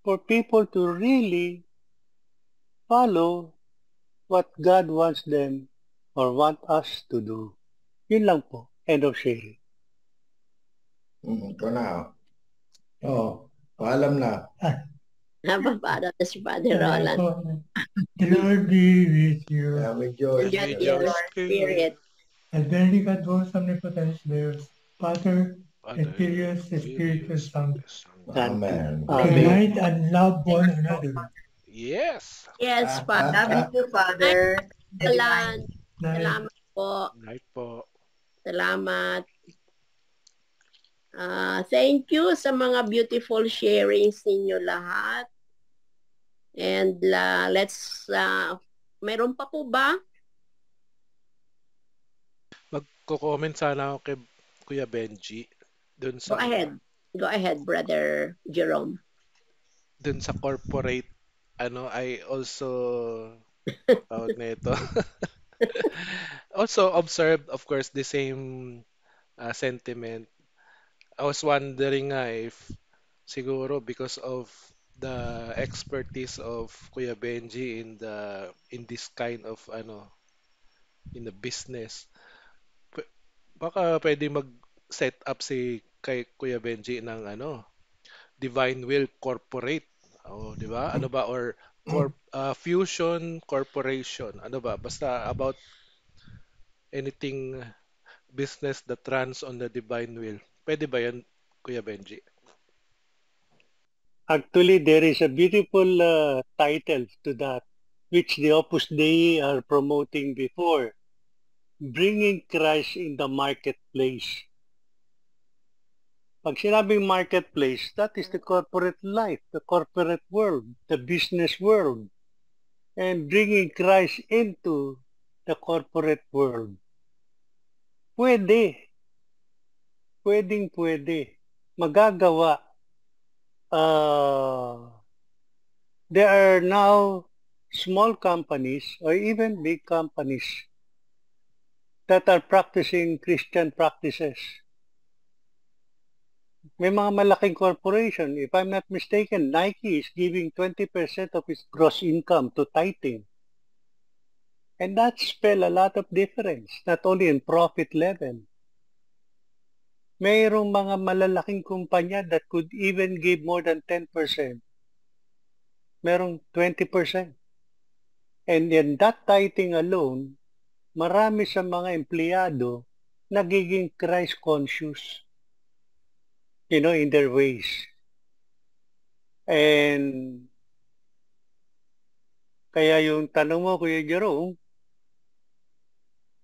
for people to really follow what God wants them or want us to do. Yun lang po. End of sharing. Ito na. Oh, paalam na. Para na si Father Roland. The Lord be with you. With your And with your your spirit. And benedicat vos omnipotens Deus, Pater, et Father, Filius, et Spiritus Sanctus. Amen. Amen. Unite and love one another. Yes. Yes, Father. Love you, Father. The Roland. divine. Night. Salamat po. Night po. Salamat. Thank you sa mga beautiful sharings ninyo lahat. And meron pa po ba? Magko-comment sana ako kay Kuya Benji dun Go sa ahead, Brother Jerome. dun sa corporate I also tawag na ito. Also observed, of course, the same sentiment. I was wondering nga if siguro because of the expertise of Kuya Benji in this kind of in the business. Baka pwede mag-set up si kay Kuya Benji ng Divine Will Corporate. Oh, 'di ba? Ano ba or Fusion Corporation. Ano ba? Basta about anything business that runs on the divine will. Pwede ba 'yan, Kuya Benji? Actually, there is a beautiful title to that, which the Opus Dei are promoting before. Bringing Christ in the marketplace. Pag sinabing marketplace, that is the corporate life, the corporate world, the business world. And bringing Christ into the corporate world. Pwede. Pwede. Magagawa. There are now small companies or even big companies that are practicing Christian practices. May mga malaking corporation. If I'm not mistaken, Nike is giving 20% of its gross income to tithing. And that spell a lot of difference, not only in profit level. Mayroong mga malalaking kumpanya that could even give more than 10%. Merong 20%. And in that tithing alone, marami sa mga empleyado nagiging Christ conscious, in their ways. And kaya yung tanong mo, Kuya Jerome,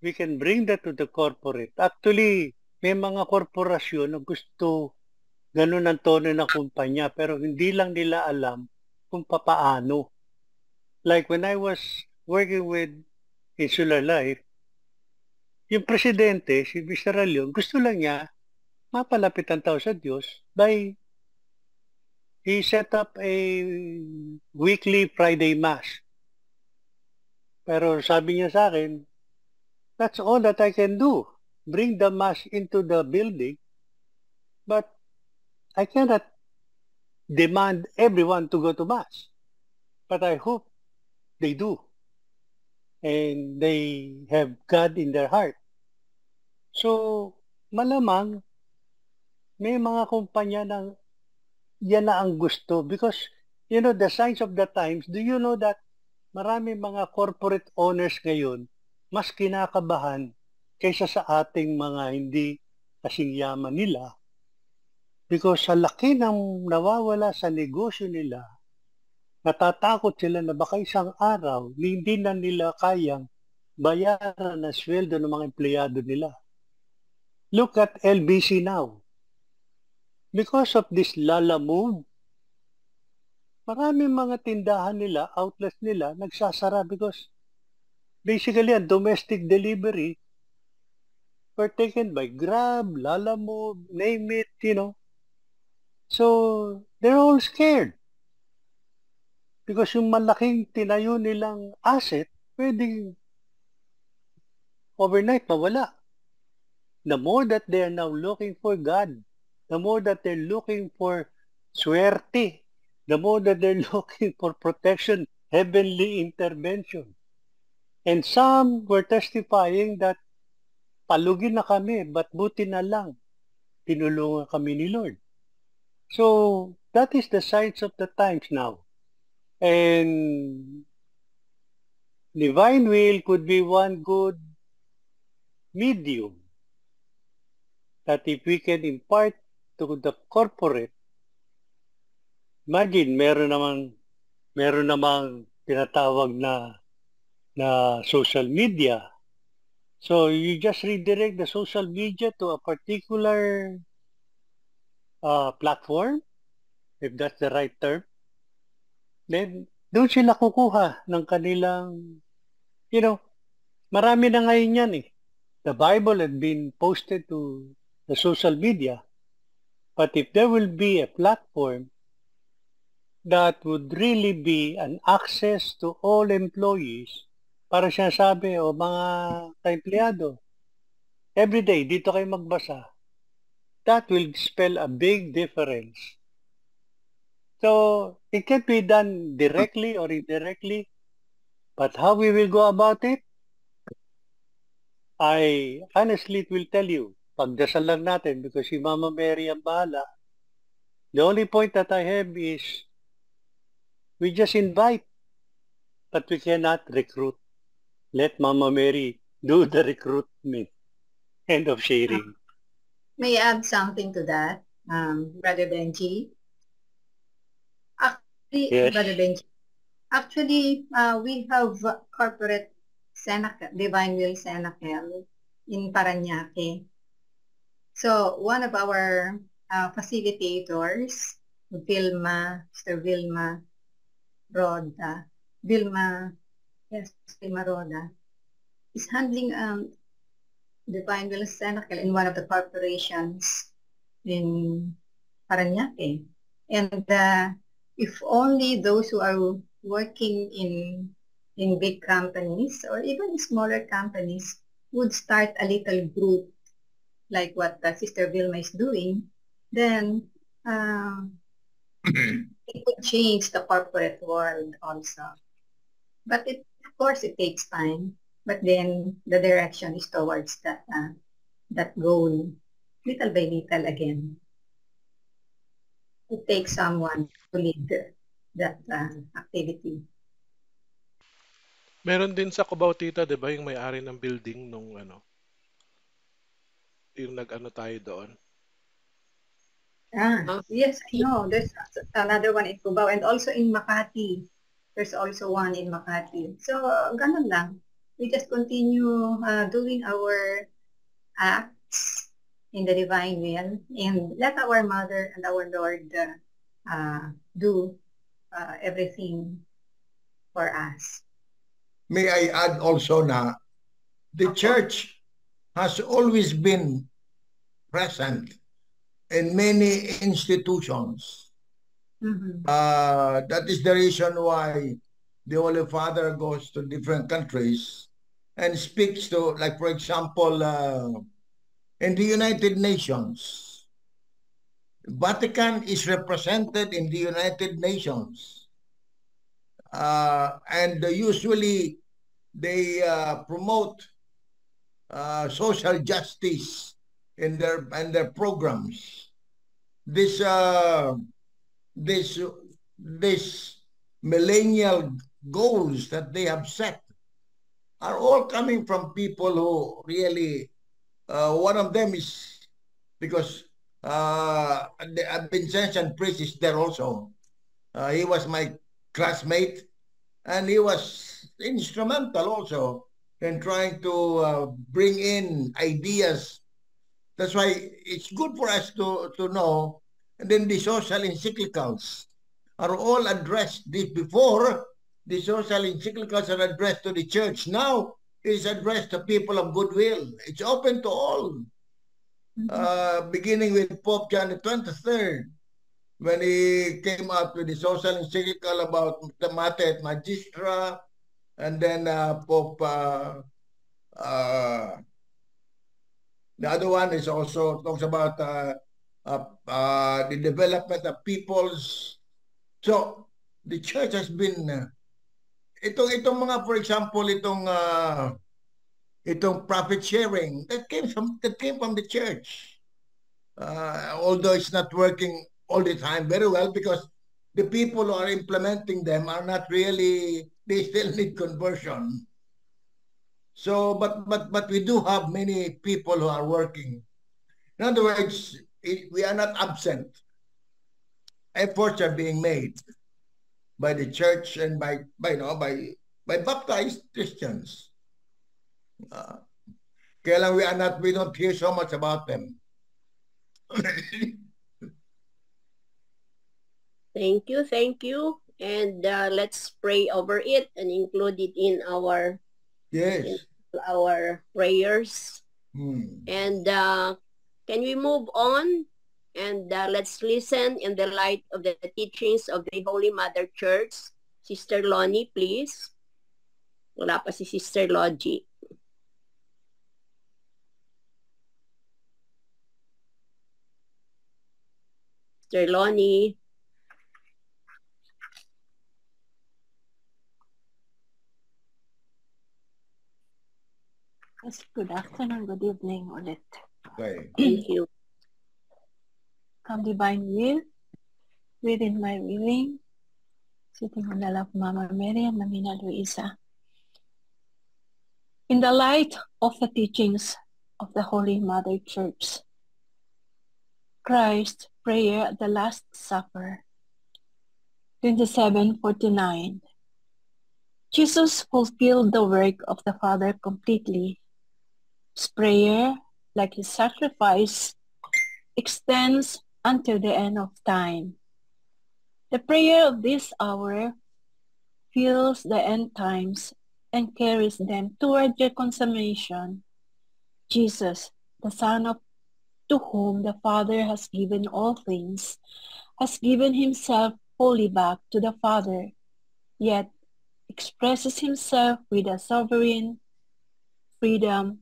we can bring that to the corporate. Actually, may mga korporasyon na gusto ganun ang tono ng kumpanya, pero hindi lang nila alam kung papaano. Like when I was working with Insular Life, yung presidente, si Mr. Alion, gusto lang niya mapalapit ang tao sa Diyos by he set up a weekly Friday Mass. Pero sabi niya sa akin, that's all that I can do. Bring the Mass into the building, but I cannot demand everyone to go to Mass. But I hope they do. And they have God in their heart. So, malamang, may mga kumpanya na yan na ang gusto. Because, the signs of the times, do you know that marami mga corporate owners ngayon, mas kinakabahan kaysa sa ating mga hindi kasing yaman nila. Because sa laki ng nawawala sa negosyo nila, natatakot sila na baka isang araw, hindi na nila kayang bayaran na sweldo ng mga empleyado nila. Look at LBC now. Because of this Lala move, maraming mga tindahan nila, outlets nila, nagsasara because basically ang domestic delivery were taken by Grab, Lala move, name it, So, they're all scared. Because yung malaking tinayo nilang asset, pwedeng overnight mawala. The more that they are now looking for God, the more that they're looking for suerte, the more that they're looking for protection, heavenly intervention. And some were testifying that palugin na kami, but buti na lang, tinulungan kami ni Lord. So, that is the signs of the times now. And divine will could be one good medium that if we can impart to the corporate, imagine, meron namang tinatawag na social media. So you just redirect the social media to a particular platform, if that's the right term, then doon sila kukuha ng kanilang, marami na ngayon yan eh. The Bible had been posted to the social media, but if there will be a platform that would really be an access to all employees, para siya sabi, mga ka-empleyado, everyday, dito kayo magbasa. That will spell a big difference. So, it can be done directly or indirectly, but how we will go about it, I honestly will tell you, pagdasal lang natin because si Mama Mary ang bahala. The only point that I have is we just invite, but we cannot recruit. Let Mama Mary do the recruitment. End of sharing. May I add something to that, Brother Benji? Actually, Yes. Brother Benji, actually, we have corporate Cenacle, Divine Will Cenacle in Parañaque. So one of our facilitators, Sister Vilma Roda, is handling Divine Will Cenacle in one of the corporations in Parañaque. And if only those who are working in big companies or even smaller companies would start a little group like what Sister Vilma is doing, then it would change the corporate world also. But of course, it takes time. But then the direction is towards that goal, little by little again. It takes someone to lead that activity. Meron din sa Cubao, tita, 'di ba, yung may-ari ng building nung yung nag-ano tayo doon. Yes, I know. There's another one in Cubao and also in Makati. There's also one in Makati. So, ganun lang. We just continue doing our acts in the divine will and let our Mother and our Lord do everything for us. May I add also na the church has always been present in many institutions. Mhm. That is the reason why the Holy Father goes to different countries and speaks to, like for example, in the United Nations. Vatican is represented in the United Nations. And usually they promote social justice in their programs. This millennial goals that they have set are all coming from people who really, one of them is because Vincentian priest is there also. He was my classmate and he was instrumental also in trying to bring in ideas. That's why it's good for us to know. And then the social encyclicals are all addressed. Before, the social encyclicals are addressed to the church. Now, it's addressed to people of goodwill. It's open to all. Beginning with Pope John the 23rd, when he came out with the social encyclical about the Mater et Magistra, and then Pope, the other one is also talks about the development of peoples. So the church has been itong mga, for example, itong itong profit sharing that came from the church. Although it's not working all the time very well because the people who are implementing them are not really, they still need conversion. So, but we do have many people who are working. In other words, we are not absent. Efforts are being made by the church and by baptized Christians. Kaya lang we don't hear so much about them. Thank you. And let's pray over it and include it in our prayers. And can we move on? And let's listen in the light of the teachings of the Holy Mother Church. Sister Lonnie, please. Wala pa si Sister Logie. Sister Lonnie. Yes, good afternoon, good evening ulit. Okay. Thank you. Come divine will, within my willing, sitting on the lap of Mama Mary and Mamina Luisa. In the light of the teachings of the Holy Mother Church, Christ's Prayer at the Last Supper, 27:49. Jesus fulfilled the work of the Father completely. His prayer, like his sacrifice, extends until the end of time. The prayer of this hour fills the end times and carries them toward their consummation. Jesus, the Son to whom the Father has given all things, has given himself wholly back to the Father, yet expresses himself with a sovereign freedom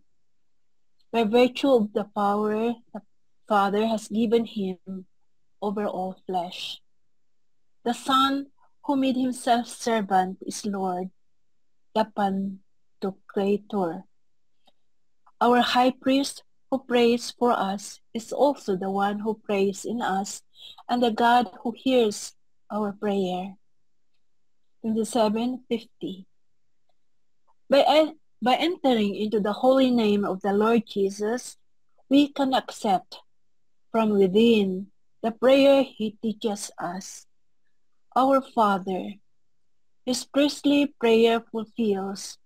by virtue of the power the Father has given him over all flesh. The Son who made himself servant is Lord, the Pantocrator. Our High Priest who prays for us is also the one who prays in us and the God who hears our prayer. 27:50. By entering into the holy name of the Lord Jesus, we can accept from within the prayer he teaches us. Our Father, his priestly prayer fulfills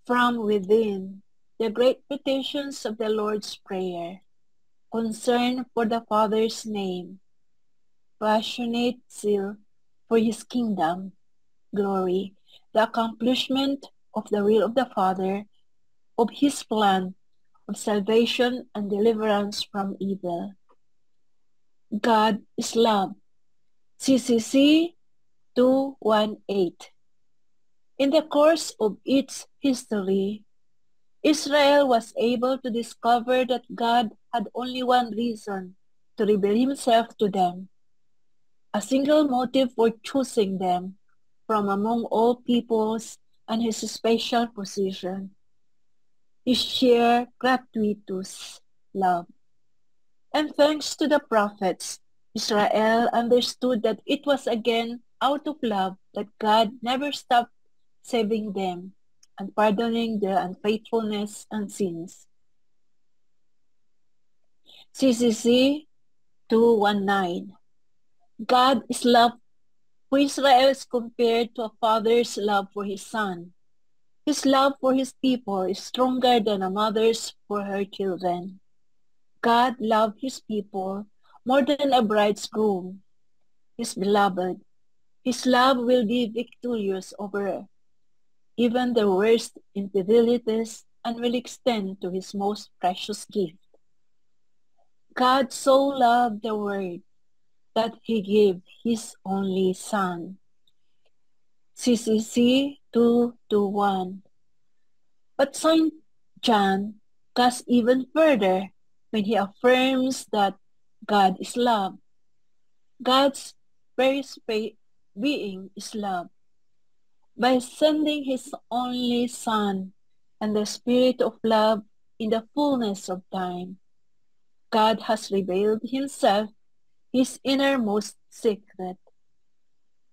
from within the great petitions of the Lord's Prayer, concern for the Father's name, passionate zeal for his kingdom, glory, the accomplishment of the will of the Father, of his plan of salvation and deliverance from evil. God is love. CCC 2:18. In the course of its history, Israel was able to discover that God had only one reason to reveal himself to them, a single motive for choosing them from among all peoples and his special position, his sheer gratuitous love. And thanks to the prophets, Israel understood that it was again out of love that God never stopped saving them and pardoning their unfaithfulness and sins. CCC 2:19. God is love for Israel is compared to a father's love for his son. His love for his people is stronger than a mother's for her children. God loved his people more than a bridegroom, his beloved. His love will be victorious over even the worst infidelities and will extend to his most precious gift. God so loved the world that he gave his only Son. CCC 2:1. But St. John goes even further when he affirms that God is love. God's very being is love. By sending his only Son and the Spirit of love in the fullness of time. God has revealed himself, his innermost secret.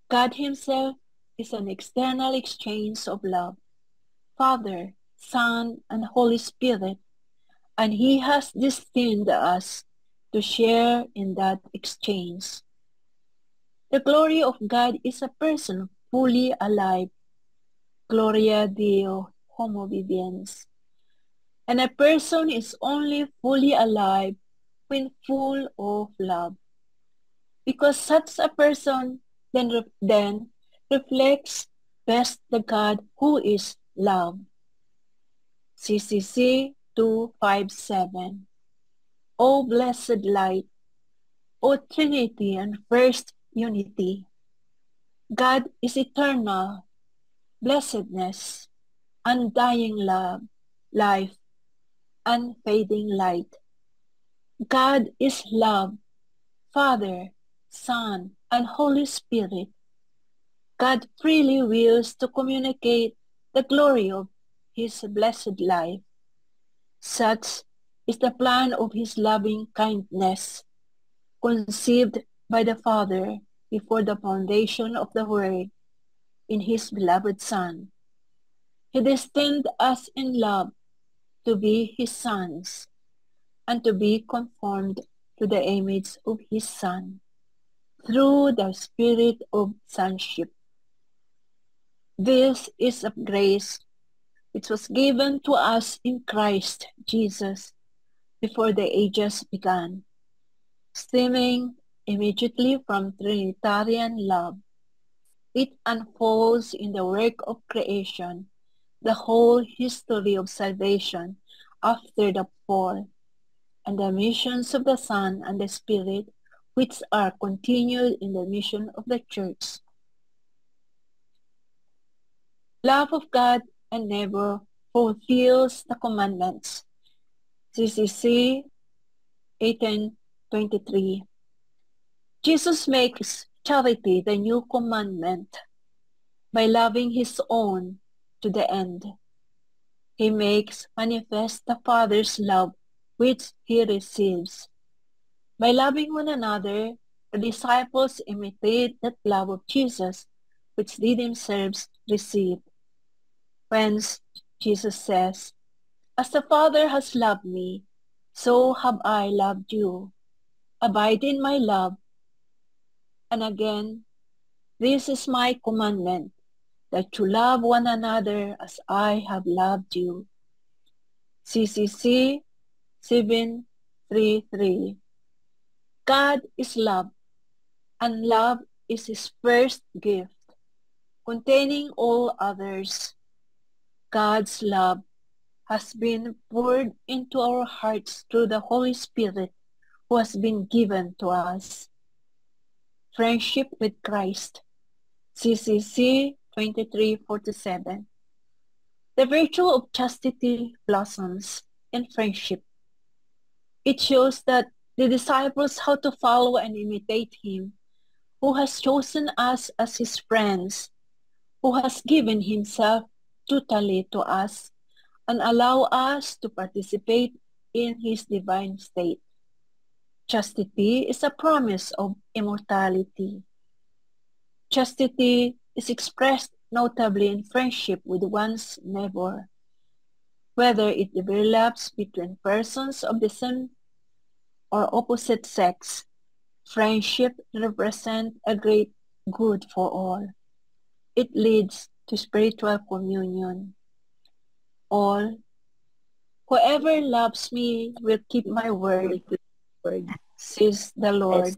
God himself is an external exchange of love, Father, Son, and Holy Spirit, and he has destined us to share in that exchange. The glory of God is a person fully alive, Gloria Deo Homo Viviens. And a person is only fully alive when full of love, because such a person then reflects best the God who is love. CCC 257. O blessed light, O Trinity and first unity, God is eternal, blessedness, undying love, life, unfading light. God is love, Father, Son, and Holy Spirit. God freely wills to communicate the glory of his blessed life. Such is the plan of his loving kindness, conceived by the Father before the foundation of the world in his beloved Son. He destined us in love to be his sons and to be conformed to the image of his Son through the Spirit of sonship. This is of grace which was given to us in Christ Jesus before the ages began, stemming immediately from Trinitarian love. It unfolds in the work of creation, the whole history of salvation after the fall, and the missions of the Son and the Spirit, which are continued in the mission of the Church. Love of God and neighbor fulfills the commandments. CCC 18:23. Jesus makes charity the new commandment by loving his own to the end. He makes manifest the Father's love which he receives. By loving one another, the disciples imitate that love of Jesus which they themselves received. Whence Jesus says, "As the Father has loved me, so have I loved you. Abide in my love." And again, "This is my commandment, that you love one another as I have loved you." CCC 7:3:3. God is love, and love is his first gift, containing all others. God's love has been poured into our hearts through the Holy Spirit who has been given to us. Friendship with Christ. CCC 23:47. The virtue of chastity blossoms in friendship. It shows that the disciples how to follow and imitate him, who has chosen us as his friends, who has given himself totally to us, and allow us to participate in his divine state. Chastity is a promise of immortality. Chastity is expressed notably in friendship with one's neighbor, whether it develops between persons of the same or opposite sex. Friendship represents a great good for all. It leads to spiritual communion. All, whoever loves me will keep my word, says the Lord.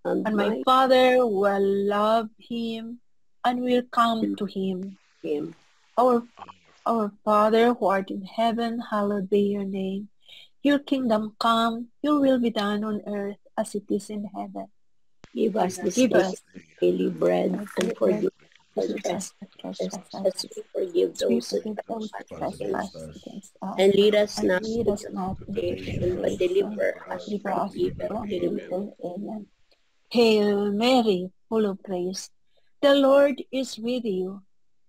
And my Father will love him and will come to him. Our Father who art in heaven, hallowed be your name. Your kingdom come, your will be done on earth as it is in heaven. Give us this daily bread, and forgive us our trespasses, as we forgive those who trespass against us. And lead us not into temptation, but deliver us from evil. Amen. Hail Mary, full of grace, the Lord is with you.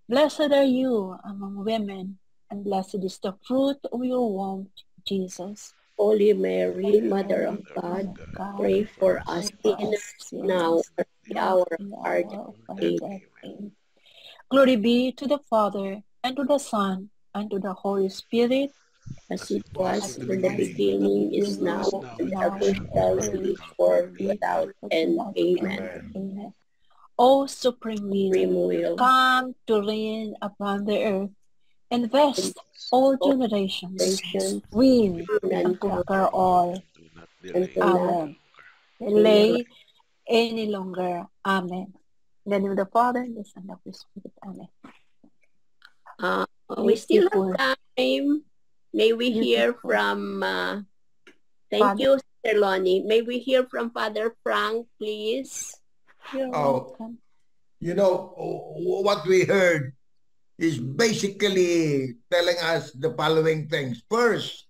Blessed are you among women, and blessed is the fruit of your womb, Jesus. Holy Mary, Mother of God, pray for us sinners now and at the hour of our death. Amen. Glory be to the Father, and to the Son, and to the Holy Spirit, as it was in the beginning, is now, and ever shall be, world without end. Amen. Amen. O Supreme Supreme Will, will, come to reign upon the earth, and vest all generations, nations, win and and conquer all. Do not and delay. to not Amen. Delay any longer. Amen. In the name of the Father, and the Son, and of the Spirit. Amen. we still Beautiful. have time. May we hear Beautiful. from, thank Father. you, Sister Lonnie. May we hear from Father Frank, please? You're Oh. welcome. You know, what we heard is basically telling us the following things. First,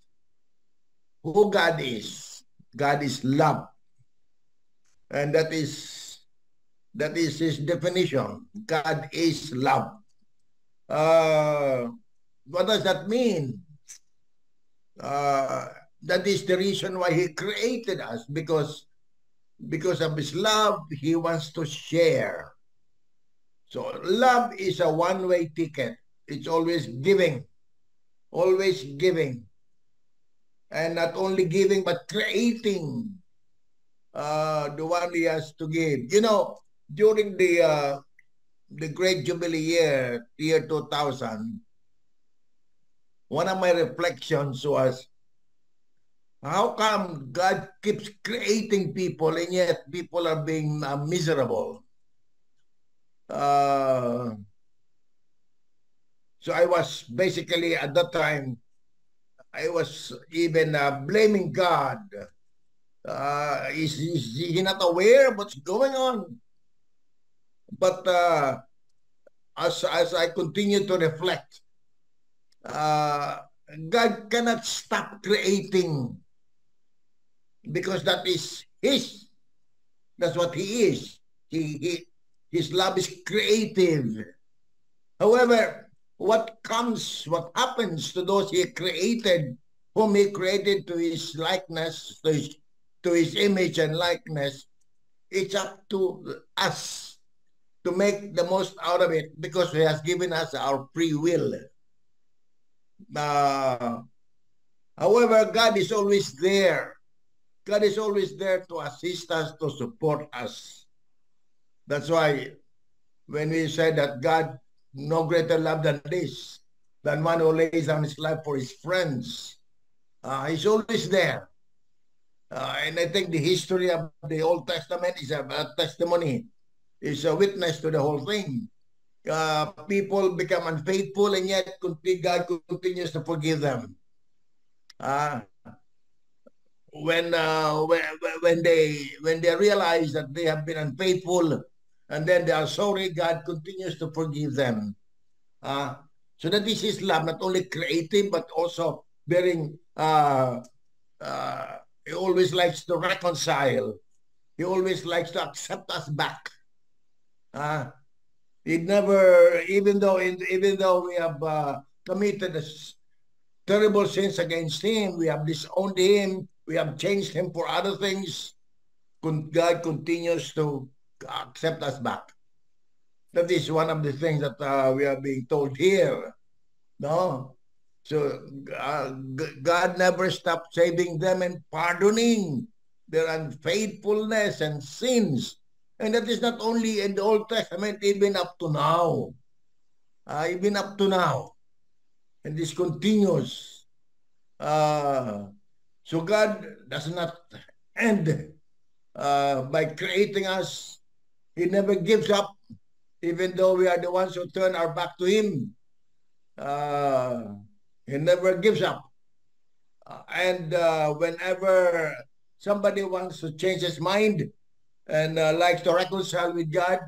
who God is. God is love. And that is his definition. God is love. What does that mean? That is the reason why he created us, because of his love, he wants to share. So love is a one-way ticket. It's always giving. Always giving. And not only giving, but creating the one he has to give. You know, during the Great Jubilee year 2000, one of my reflections was, how come God keeps creating people and yet people are being miserable? So I was basically, at that time, I was even blaming God. Is he not aware of what's going on? But as I continue to reflect, God cannot stop creating, because that is his. That's what he is. His love is creative. However, what happens to those he created, whom he created to his likeness, to his image and likeness, it's up to us to make the most out of it, because he has given us our free will. However, God is always there. God is always there to assist us, to support us. That's why when we said that God, no greater love than this, than one who lays down his life for his friends, he's always there. And I think the history of the Old Testament is a testimony, is a witness to the whole thing. People become unfaithful, and yet God continues to forgive them. When they realize that they have been unfaithful, and then they are sorry, God continues to forgive them. So that is his love, not only creative, but also bearing. He always likes to reconcile. He always likes to accept us back. He never, even though we have committed terrible sins against him, we have disowned him, we have changed him for other things, God continues to accept us back. That is one of the things that we are being told here. No? So God never stopped saving them and pardoning their unfaithfulness and sins. And that is not only in the Old Testament, even up to now. Even up to now. And this continues. So God does not end by creating us. He never gives up, even though we are the ones who turn our back to him. He never gives up. And whenever somebody wants to change his mind and likes to reconcile with God,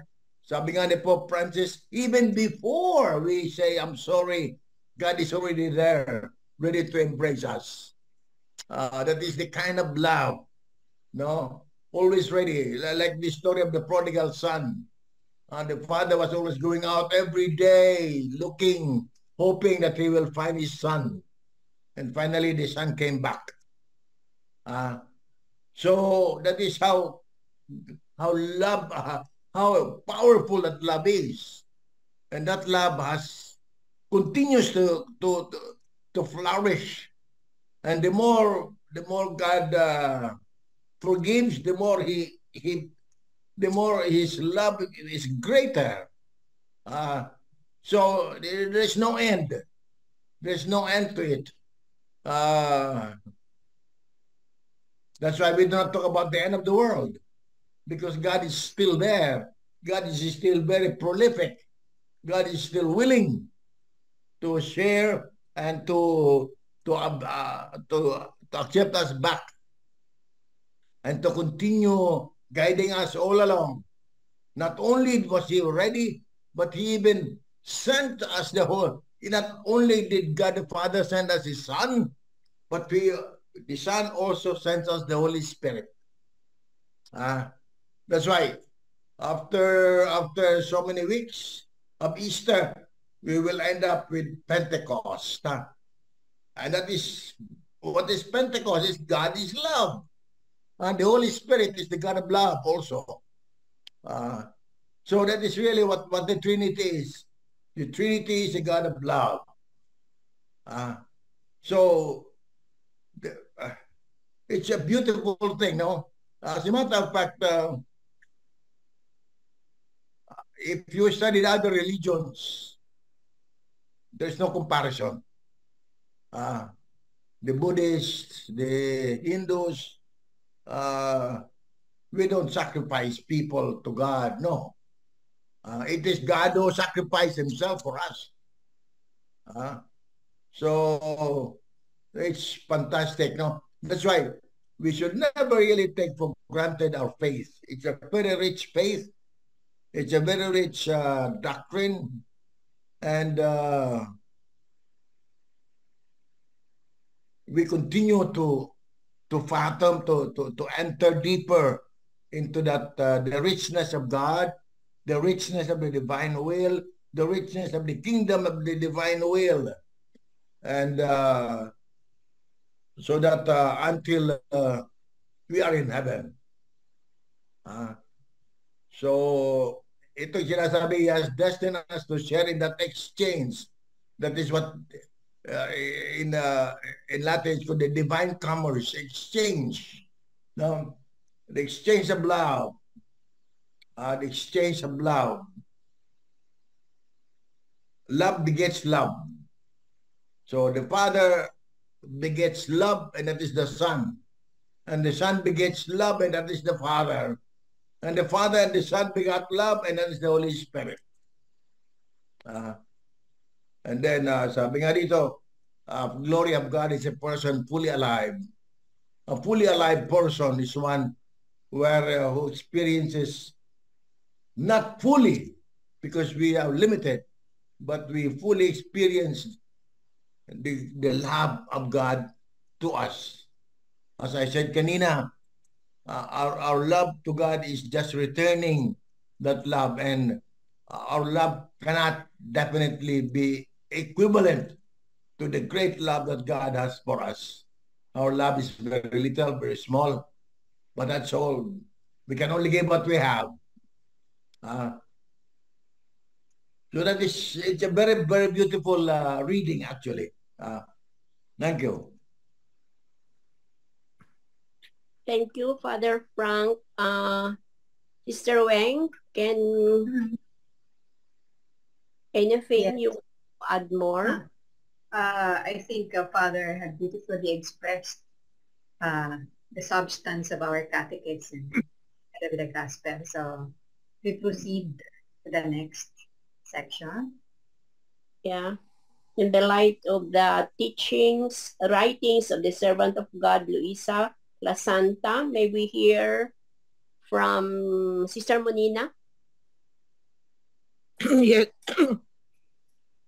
sabi nga ni Pope Francis, even before we say, I'm sorry, God is already there, ready to embrace us. That is the kind of love, no? Always ready, like the story of the prodigal son. The father was always going out every day, looking hoping that he will find his son. And finally, the son came back. So that is how love, how powerful that love is, and that love continues to flourish. And the more God forgives, the more his love is greater. So there's no end. There's no end to it. That's why we do not talk about the end of the world, because God is still there. God is still very prolific. God is still willing to share and to accept us back and to continue guiding us all along. Not only was he ready, but he even sent us the whole. Not only did God the Father send us his Son, but the Son also sends us the Holy Spirit. That's why after so many weeks of Easter, we will end up with Pentecost. And that is, what is Pentecost? Is God is love. And the Holy Spirit is the God of love also. So that is really what the Trinity is. The Trinity is a God of love. So it's a beautiful thing, no? As a matter of fact, if you studied other religions, there's no comparison. The Buddhists, the Hindus, we don't sacrifice people to God, no. It is God who sacrificed himself for us. So it's fantastic, no? That's why we should never really take for granted our faith. It's a very rich faith. It's a very rich doctrine. And we continue to fathom, to enter deeper into that the richness of God, the richness of the divine will, the richness of the kingdom of the divine will. And so that until we are in heaven. So ito sinasabi, he has destined us to share in that exchange. That is what in Latin it's called the divine commerce, exchange. No? The exchange of love. The exchange of love. Love begets love. So the Father begets love, and that is the Son. And the Son begets love, and that is the Father. And the Father and the Son begat love, and that is the Holy Spirit. And then sabi nga dito, glory of God is a person fully alive. A fully alive person is one who experiences not fully, because we are limited, but we fully experience the love of God to us. As I said kanina, our love to God is just returning that love, and our love cannot definitely be equivalent to the great love that God has for us. Our love is very little, very small, but that's all. We can only give what we have. So it's a very, very beautiful reading, actually. Thank you. Thank you, Father Frank. Sister Weng, anything you add more? I think Father had beautifully expressed the substance of our catechism of the gospel. So we proceed to the next section. Yeah. In the light of the writings of the servant of God, Luisa La Santa, may we hear from Sister Monina? Yes.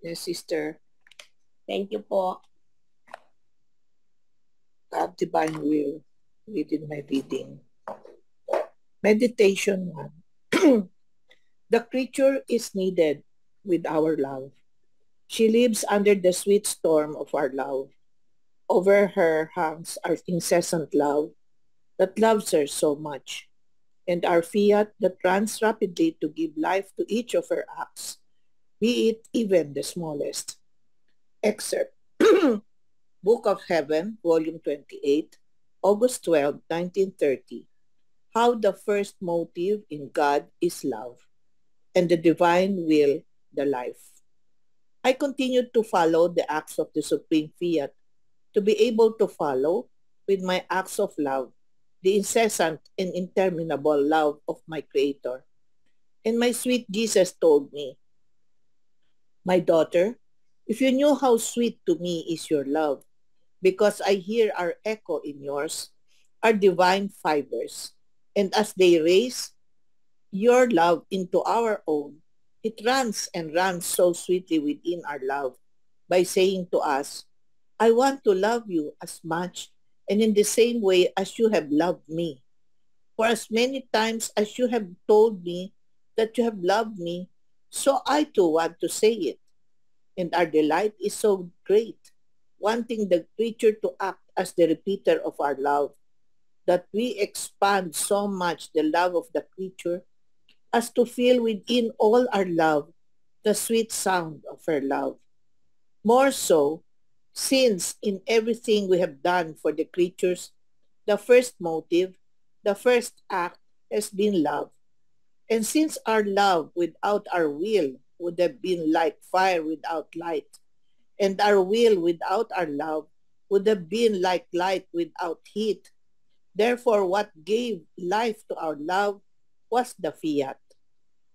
Yes, Sister. Thank you po. God divine will within my reading. Meditation 1. The creature is needed with our love. She lives under the sweet storm of our love. Over her hangs our incessant love that loves her so much, and our fiat that runs rapidly to give life to each of her acts, be it even the smallest. Excerpt. Book of Heaven, Volume 28, August 12, 1930. How the first motive in God is love, and the divine will the life. I continued to follow the acts of the supreme fiat, to be able to follow, with my acts of love, the incessant and interminable love of my Creator. And my sweet Jesus told me, "My daughter, if you knew how sweet to me is your love, because I hear our echo in yours, our divine fibers, and as they raise your love into our own, it runs and runs so sweetly within our love by saying to us, I want to love you as much and in the same way as you have loved me. For as many times as you have told me that you have loved me, so I too want to say it. And our delight is so great, wanting the creature to act as the repeater of our love, that we expand so much the love of the creature as to feel within all our love the sweet sound of her love. More so, since in everything we have done for the creatures, the first motive, the first act has been love. And since our love without our will would have been like fire without light, and our will without our love would have been like light without heat, therefore what gave life to our love was the fiat.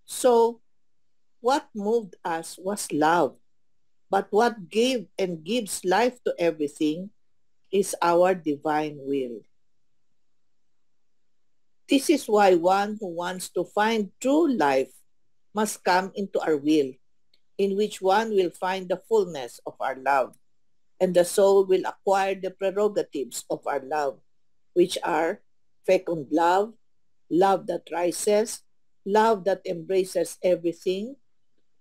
So what moved us was love. But what gave and gives life to everything is our divine will. This is why one who wants to find true life must come into our will, in which one will find the fullness of our love, and the soul will acquire the prerogatives of our love, which are fecund love, love that rises, love that embraces everything,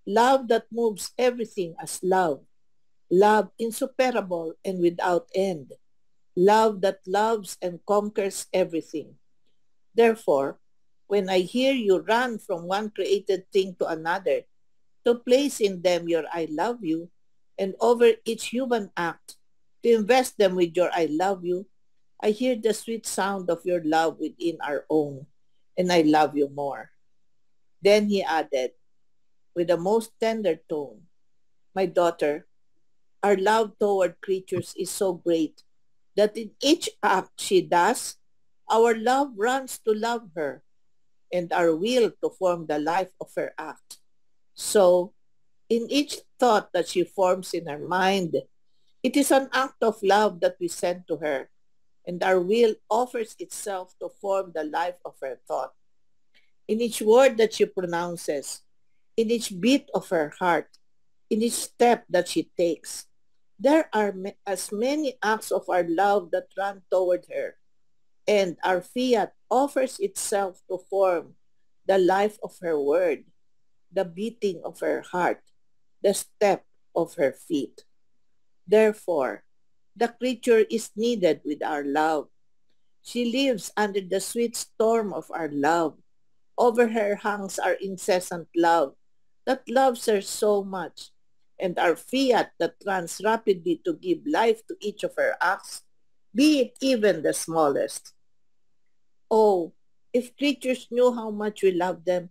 love that moves everything as love, love insuperable and without end, love that loves and conquers everything. Therefore, when I hear you run from one created thing to another, to place in them your I love you, and over each human act, to invest them with your I love you, I hear the sweet sound of your love within our own, and I love you more. Then he added, with a most tender tone, my daughter, our love toward creatures is so great that in each act she does, our love runs to love her, and our will to form the life of her act. So, in each thought that she forms in her mind, it is an act of love that we send to her, and our will offers itself to form the life of her thought. In each word that she pronounces, in each beat of her heart, in each step that she takes, there are as many acts of our love that run toward her, and our fiat offers itself to form the life of her word, the beating of her heart, the step of her feet. Therefore, the creature is needed with our love. She lives under the sweet storm of our love. Over her hangs our incessant love that loves her so much, and our fiat that runs rapidly to give life to each of her acts, be it even the smallest. Oh, if creatures knew how much we love them,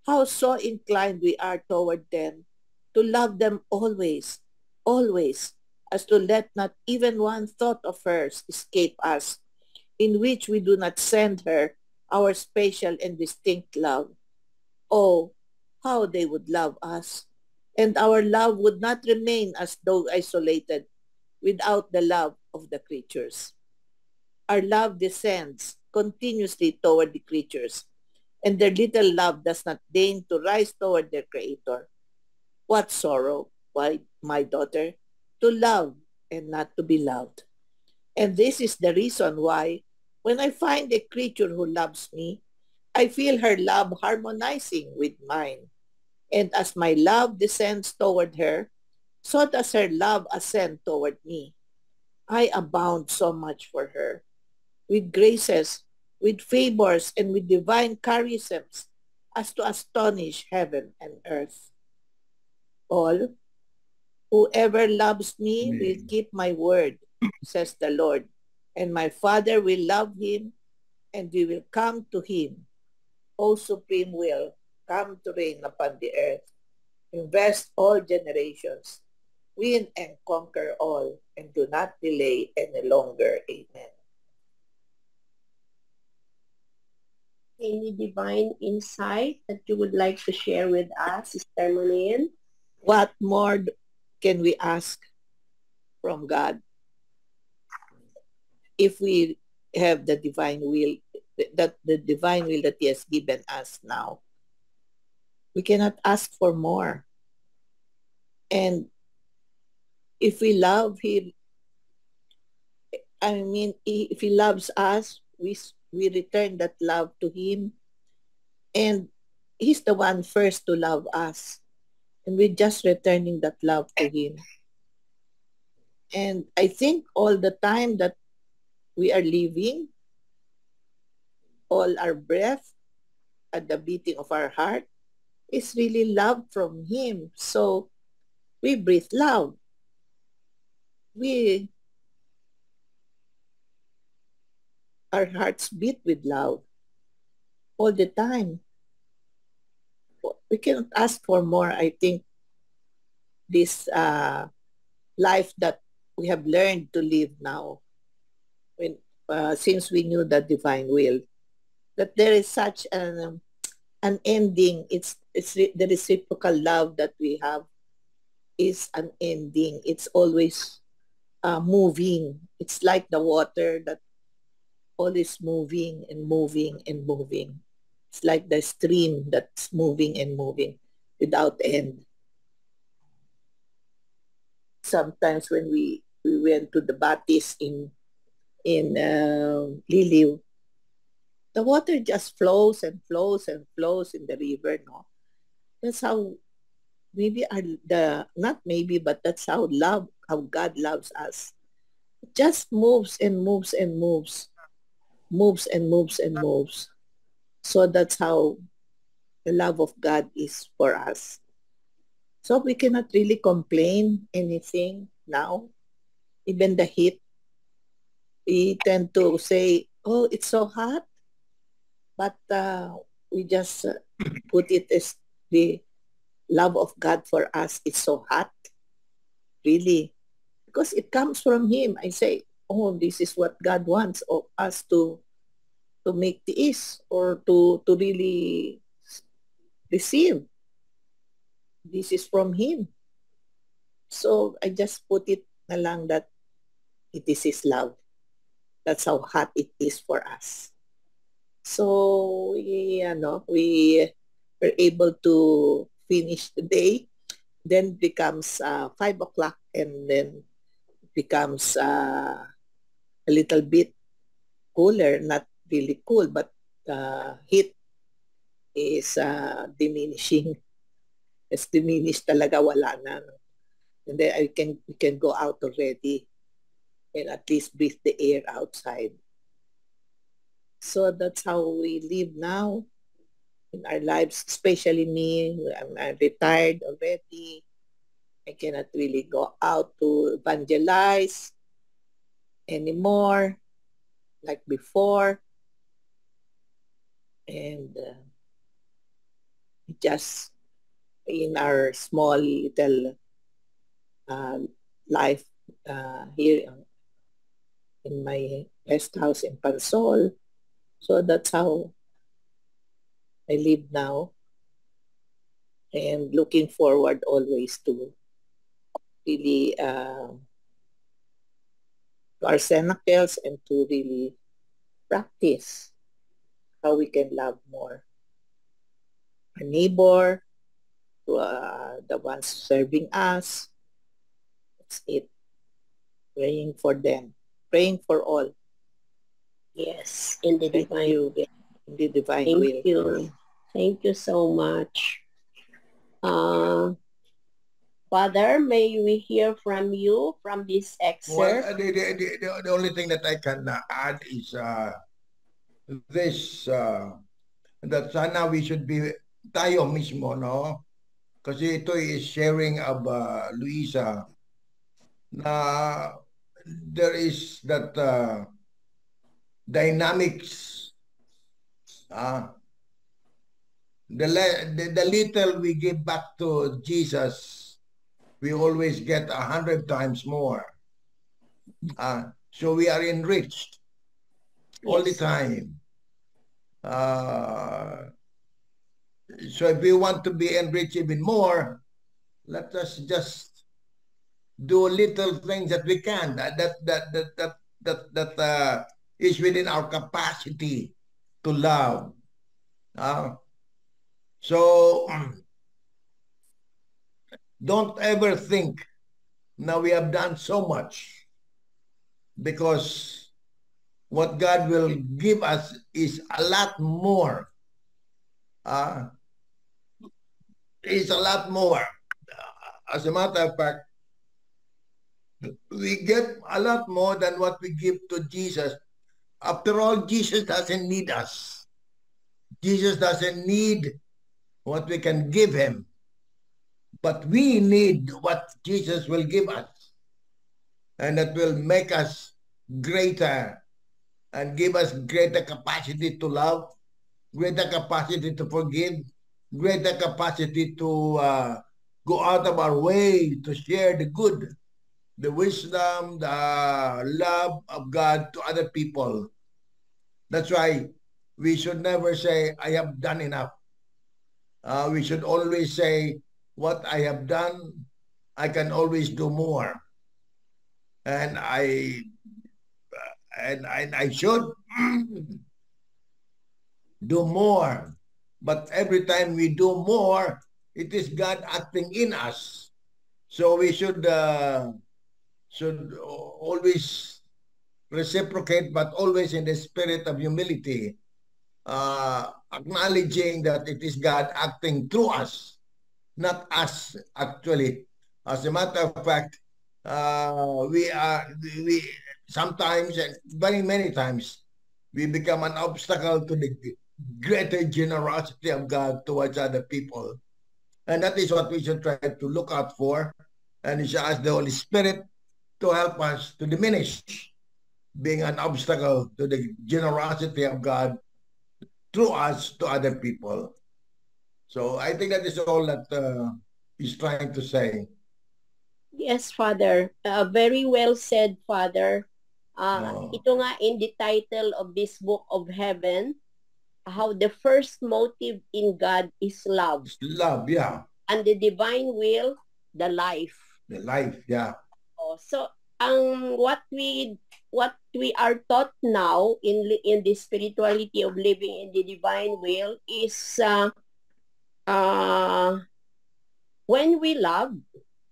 how so inclined we are toward them, to love them always, always, as to let not even one thought of hers escape us, in which we do not send her our special and distinct love. Oh, how they would love us, and our love would not remain as though isolated without the love of the creatures. Our love descends continuously toward the creatures, and their little love does not deign to rise toward their Creator. What sorrow, why, my daughter, to love and not to be loved. And this is the reason why, when I find a creature who loves me, I feel her love harmonizing with mine. And as my love descends toward her, So does her love ascend toward me. I abound so much for her, with graces, with favors, and with divine charisms, as to astonish heaven and earth. All, whoever loves me will keep my word, says the Lord, and my Father will love him, and we will come to him. O supreme will, come to reign upon the earth. Invest all generations. Win and conquer all, and do not delay any longer. Amen. Any divine insight that you would like to share with us, Sister Manin? What more can we ask from God if we have the divine will, that the divine will that He has given us now? We cannot ask for more. And if we love Him, if He loves us, we return that love to Him. And He's the one first to love us. And we're just returning that love to Him. And I think all the time that we are living, all our breath at the beating of our heart is really love from Him. So we breathe love. Our hearts beat with love all the time. We cannot ask for more. I think this life that we have learned to live now, since we knew the divine will, that there is such an ending. It's the reciprocal love that we have is unending. It's always moving. It's like the water that always moving and moving and moving. It's like the stream that's moving and moving without end. Sometimes when we went to the Batis in Liliw, the water just flows and flows and flows in the river, no? That's how that's how God loves us. It just moves and moves and moves, moves and moves and moves. So that's how the love of God is for us. So we cannot really complain anything now. Even the heat, we tend to say, oh, it's so hot. But we just put it as the love of God for us is so hot. Really. Because it comes from Him. I say, oh, this is what God wants of us to make this or to really receive. This is from Him. So I just put it na lang that it is His love. That's how hot it is for us. So we were able to finish the day. Then becomes 5 o'clock, and then becomes a little bit cooler. Not really cool, but heat is diminishing. It's diminished talaga, wala na. And then we can go out already and at least breathe the air outside. So that's how we live now in our lives, especially me. I'm retired already. I cannot really go out to evangelize anymore like before. And just in our small little life here in my rest house in Pansol. So that's how I live now, and looking forward always to really to our cenacles and to really practice how we can love more our neighbor, to the ones serving us. That's it. Praying for them, praying for all. Yes, in the Thank divine you. will. In the divine Thank will. you. Thank you so much. Father, may we hear from you from this Well, excerpt. the only thing that I can add is this, that sana we should be tayo mismo, no? Kasi ito is sharing of Luisa na there is that dynamics. The little we give back to Jesus, we always get 100 times more. So we are enriched all the Yes. time. So if we want to be enriched even more, let us just do little things that we can. That is within our capacity to love. So don't ever think now we have done so much, because what God will give us is a lot more. Is a lot more. As a matter of fact, we get a lot more than what we give to Jesus. After all, Jesus doesn't need us. Jesus doesn't need what we can give him. But we need what Jesus will give us. And that will make us greater and give us greater capacity to love, greater capacity to forgive, greater capacity to go out of our way to share the good, the wisdom, the love of God to other people. That's why we should never say, I have done enough. We should always say, what I have done, I can always do more. And I should do more. But every time we do more, it is God acting in us. So we should always reciprocate, but always in the spirit of humility, acknowledging that it is God acting through us, not us actually. As a matter of fact, we sometimes, and very many times, we become an obstacle to the greater generosity of God towards other people. And that is what we should try to look out for. And we should ask the Holy Spirit to help us to diminish being an obstacle to the generosity of God through us to other people. So I think that is all that he's trying to say. Yes, Father. Very well said, Father. Ito nga in the title of this book of heaven, how the first motive in God is love. Love, yeah. And the divine will, the life. The life, yeah. So what we are taught now in the spirituality of living in the divine will is when we love,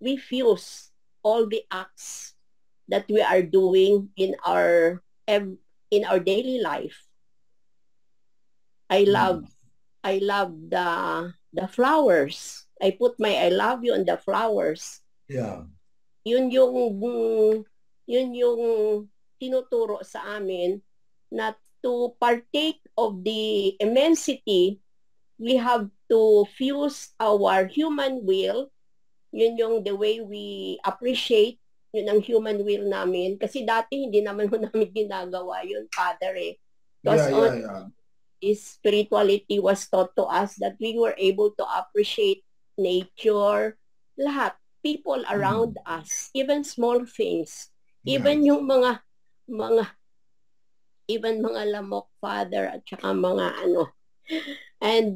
we fuse all the acts that we are doing in our daily life. I love the flowers. I put my I love you on the flowers. Yeah. Yun yung tinuturo sa amin na to partake of the immensity, we have to fuse our human will. Yun yung the way we appreciate, yun ang human will namin. Kasi dati hindi naman namin ginagawa yun, Father eh. Because spirituality was taught to us that we were able to appreciate nature, lahat, people around us, even small things, even yung mga lamok, Father, at saka mga ano. And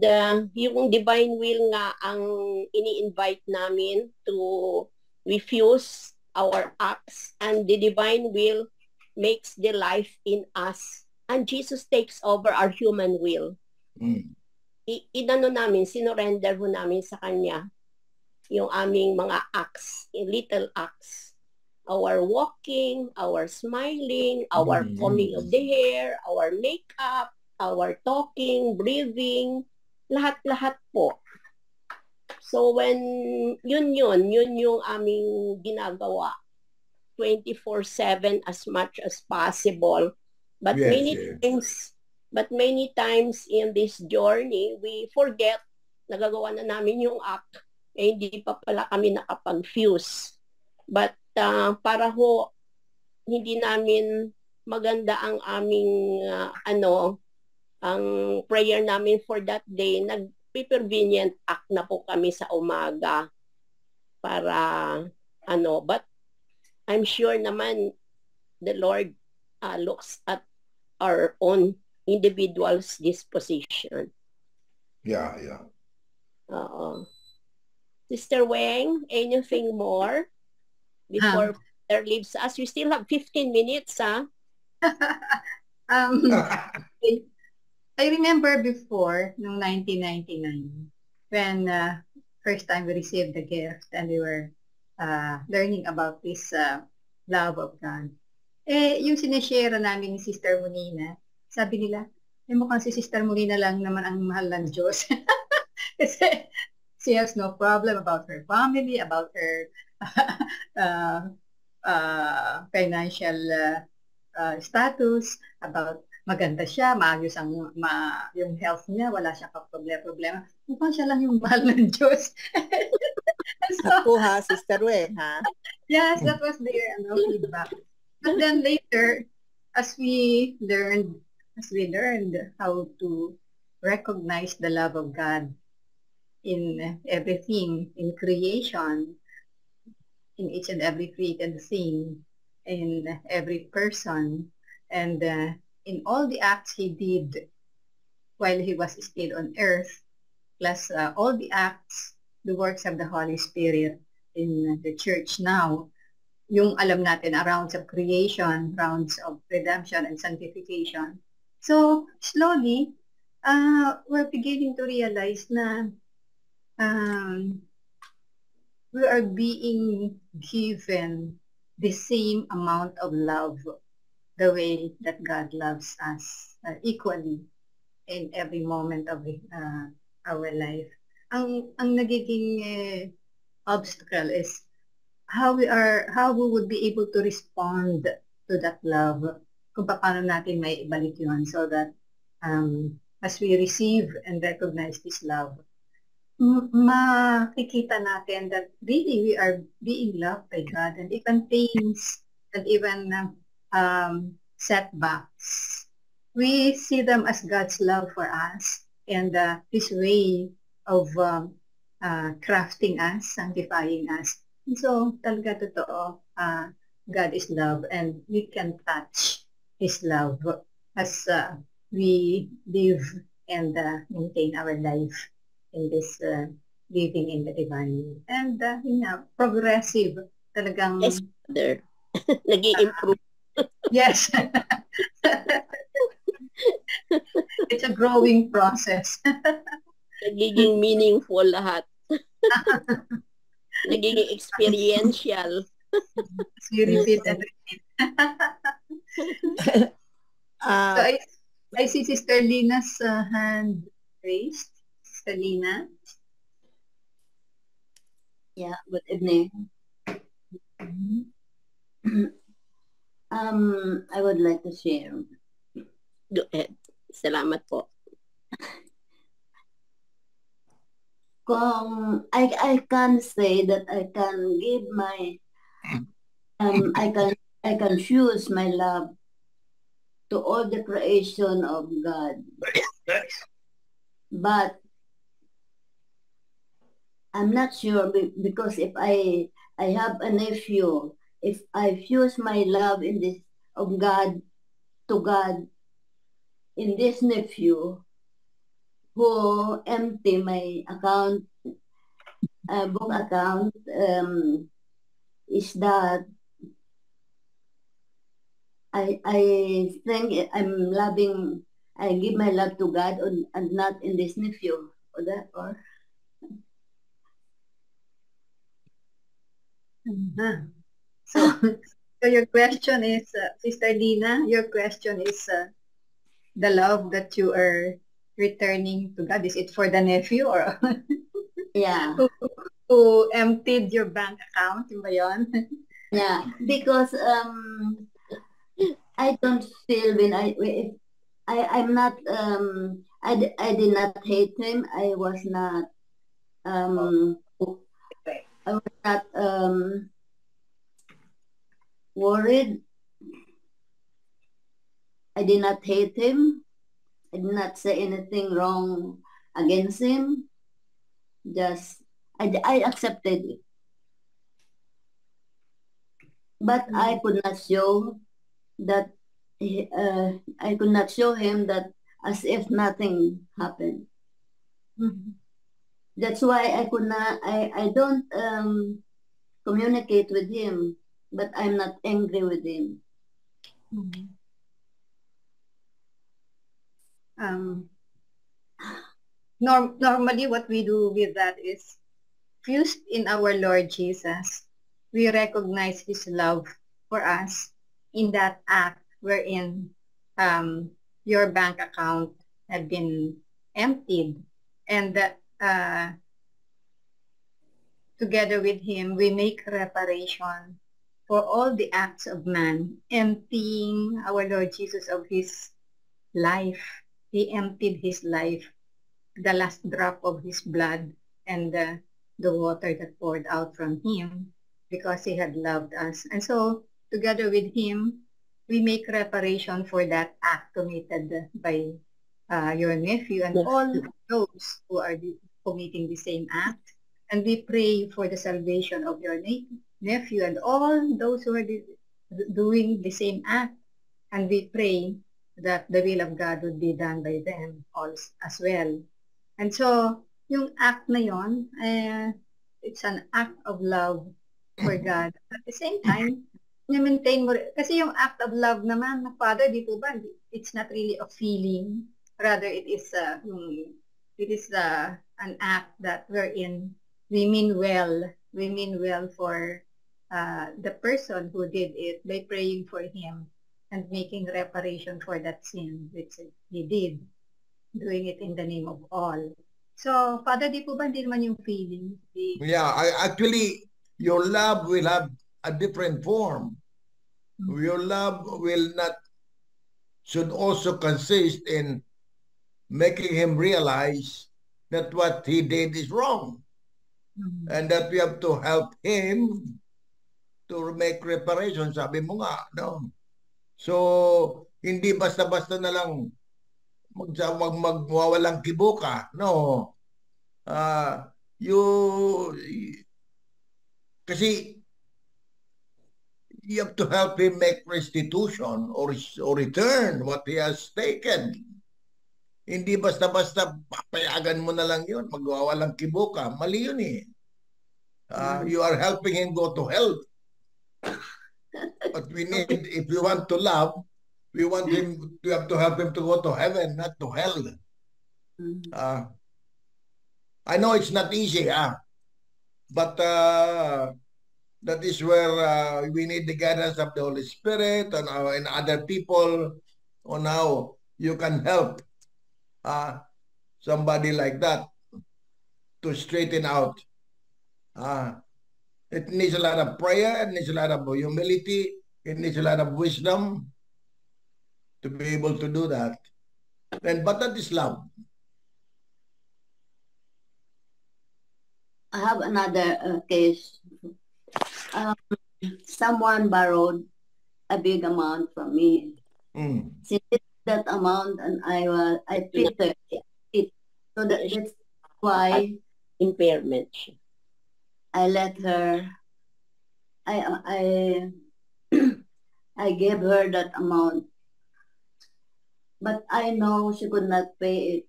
yung divine will nga ang ini-invite namin to refuse our acts, and the divine will makes the life in us. And Jesus takes over our human will. Inano namin, sinorender ho namin sa Kanya yung aming mga acts, little acts. Our walking, our smiling, our combing of the hair, our makeup, our talking, breathing, lahat-lahat po. So when yun yung aming ginagawa 24/7 as much as possible. But Yes, many yes. times in this journey, we forget, nagagawa na namin yung act, hindi pa pala kami nakapag-fuse. But para ho, hindi namin maganda ang aming ang prayer namin for that day, nag-prevenient act na po kami sa umaga para but I'm sure naman the Lord looks at our own individual's disposition. Yeah. Sister Weng, anything more before Peter leaves us? We still have 15 minutes, I remember before, noong 1999, when first time we received the gift and we were learning about this love of God. Yung sinishare namin ni Sister Molina, sabi nila, mukhang si Sister Molina lang naman ang mahal ng Diyos. Kasi she has no problem about her family, about her financial status, about maganda siya, maayos yung health niya, wala siyang problema. Mukhang siya lang yung mahal ng Diyos. Ako ha, Sister Wen, ha? Yes, that was their feedback. But then later, as we learned how to recognize the love of God in everything, in creation, in each and every created thing, in every person, and in all the acts he did while he was still on earth, plus all the acts, the works of the Holy Spirit in the church now, yung alam natin, rounds of creation, rounds of redemption and sanctification. So, slowly, we're beginning to realize na we are being given the same amount of love, the way that God loves us equally in every moment of our life. Ang nagiging obstacle is how we would be able to respond to that love, kung paano natin may ibalik yun, so that as we receive and recognize this love, makikita natin that really we are being loved by God, and even pains and even setbacks, we see them as God's love for us, and His way of crafting us, sanctifying us. And so, talaga totoo, God is love, and we can touch His love as we live and maintain our life in this living in the divine. And progressive, talagang... Yes, Father. Nag-i-improve. Yes. It's a growing process. Nagiging meaningful lahat. Nagiging experiential. We repeat and repeat. So I see Sister Lina's hand raised. Sister Lina. Yeah, good evening. I would like to share. Go ahead. Salamat po. I can say that I can give my I can choose my love to all the creation of God. But I'm not sure because if I have a nephew, if I fuse my love in this of God to God in this nephew who empty my account, book account, is that I think I'm loving, I give my love to God and not in this nephew or that or. So your question is, Sister Lina, your question is the love that you are returning to God. Is it for the nephew or? Yeah. Who emptied your bank account, yun ba yun? Yeah, because I don't feel when I'm not I did not hate him. I was not worried. I did not hate him. I did not say anything wrong against him. Just I accepted it. But I could not show that I could not show him that as if nothing happened. That's why I could not. I don't communicate with him, but I'm not angry with him. Normally, what we do with that is fused in our Lord Jesus. We recognize His love for us in that act wherein your bank account had been emptied, and that together with Him, we make reparation for all the acts of man, emptying our Lord Jesus of His life. He emptied His life, the last drop of His blood, and the water that poured out from Him because He had loved us. And so, together with Him, we make reparation for that act committed by your nephew and all those who are committing the same act. And we pray for the salvation of your nephew and all those who are doing the same act. And we pray that the will of God would be done by them all as well. And so, yung act na yon, it's an act of love for God. At the same time, maintain mo, kasi yung act of love naman, Father, dito ba, it's not really a feeling. Rather, it is an act that wherein we mean well for the person who did it by praying for him and making reparation for that sin which he did, doing it in the name of all. So, Father, di po ba hindi naman yung feeling? Yeah, actually, your love will have a different form. Your love should also consist in making him realize that what he did is wrong. And that we have to help him to make reparation, sabi mo nga, no? So, hindi basta-basta na lang magwawalang kibuka, no? Kasi you have to help him make restitution or return what he has taken. Hindi basta-basta papayagan mo na lang yun, magwawalang kibuka. Mali yun eh. You are helping him go to hell. But we need, if we want to love, we want him, we have to help him to go to heaven, not to hell. I know it's not easy, but that is where we need the guidance of the Holy Spirit and other people on how you can help somebody like that to straighten out. It needs a lot of prayer, it needs a lot of humility, it needs a lot of wisdom to be able to do that. But that is love. I have another case. Someone borrowed a big amount from me. Since that amount, and I paid it. So that's why impairment. I let her. I gave her that amount, but I know she could not pay it.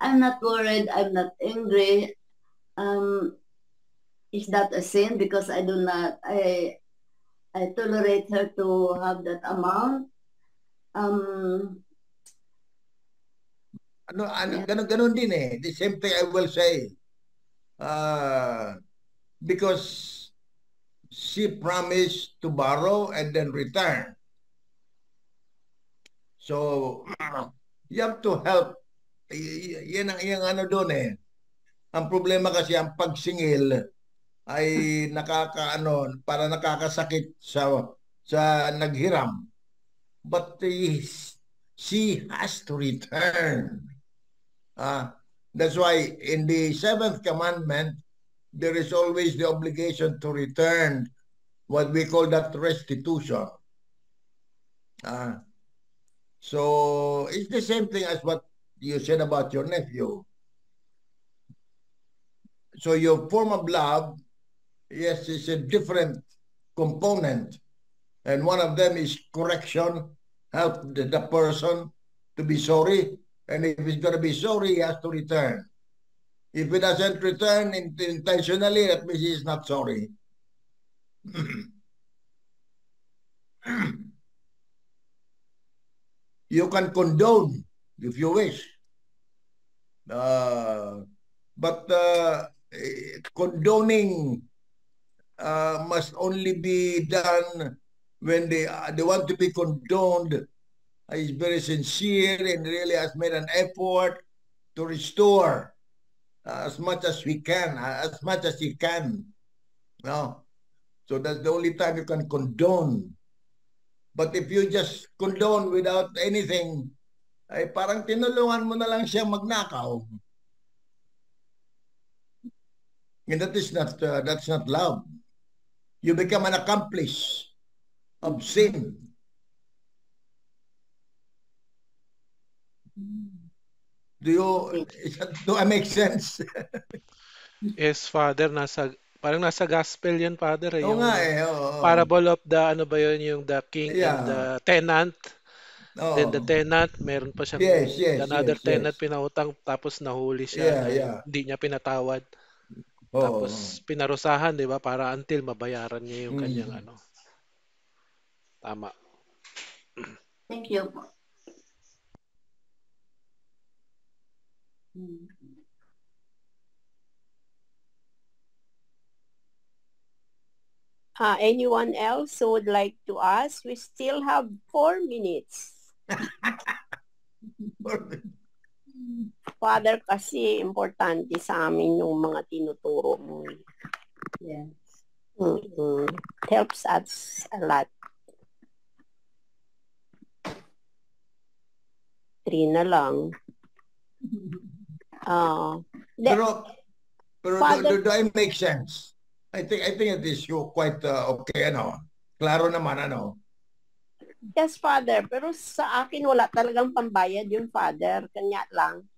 I'm not worried. I'm not angry. Is that a sin? Because I do not. I tolerate her to have that amount. Ganun din eh. The same thing I will say. Because she promised to borrow and then return. So you have to help yan ang ano doon eh. Ang problema kasi ang pagsingil ay para nakakasakit sa naghiram. But she has to return. That's why in the 7th commandment, there is always the obligation to return, what we call that restitution. So it's the same thing as what you said about your nephew. So your form of love, yes, is a different component. And one of them is correction, help the person to be sorry. And if he's going to be sorry, he has to return. If he doesn't return intentionally, that means he's not sorry. You can condone if you wish. But condoning must only be done when they want to be condoned is very sincere and really has made an effort to restore as much as we can, as much as he can. No? So that's the only time you can condone. But if you just condone without anything, ay parang tinulungan mo na lang siya magnakaw. And that's not love. You become an accomplice of sin. Do I make sense? Yes, Father, parang nasa gospel yan, Father. Oo Yung nga eh. Oo. parable of the, ano ba yun, yung the king and the tenant. Oo. Then the tenant, meron pa siyang another tenant yes. pinautang, tapos nahuli siya. Hindi niya pinatawad. Tapos pinarusahan, di ba? Para until mabayaran niya yung kanyang ano. Tama. Thank you. Anyone else who would like to ask? We still have 4 minutes. Father, kasi importante sa amin yung mga tinuturo mo. Yes. Helps us a lot. 3 na lang. Pero Father, do I make sense? I think it is quite okay, ano? Klaro naman, ano? Yes, Father. Pero sa akin, wala talagang pambayad yung Father. Kanya lang.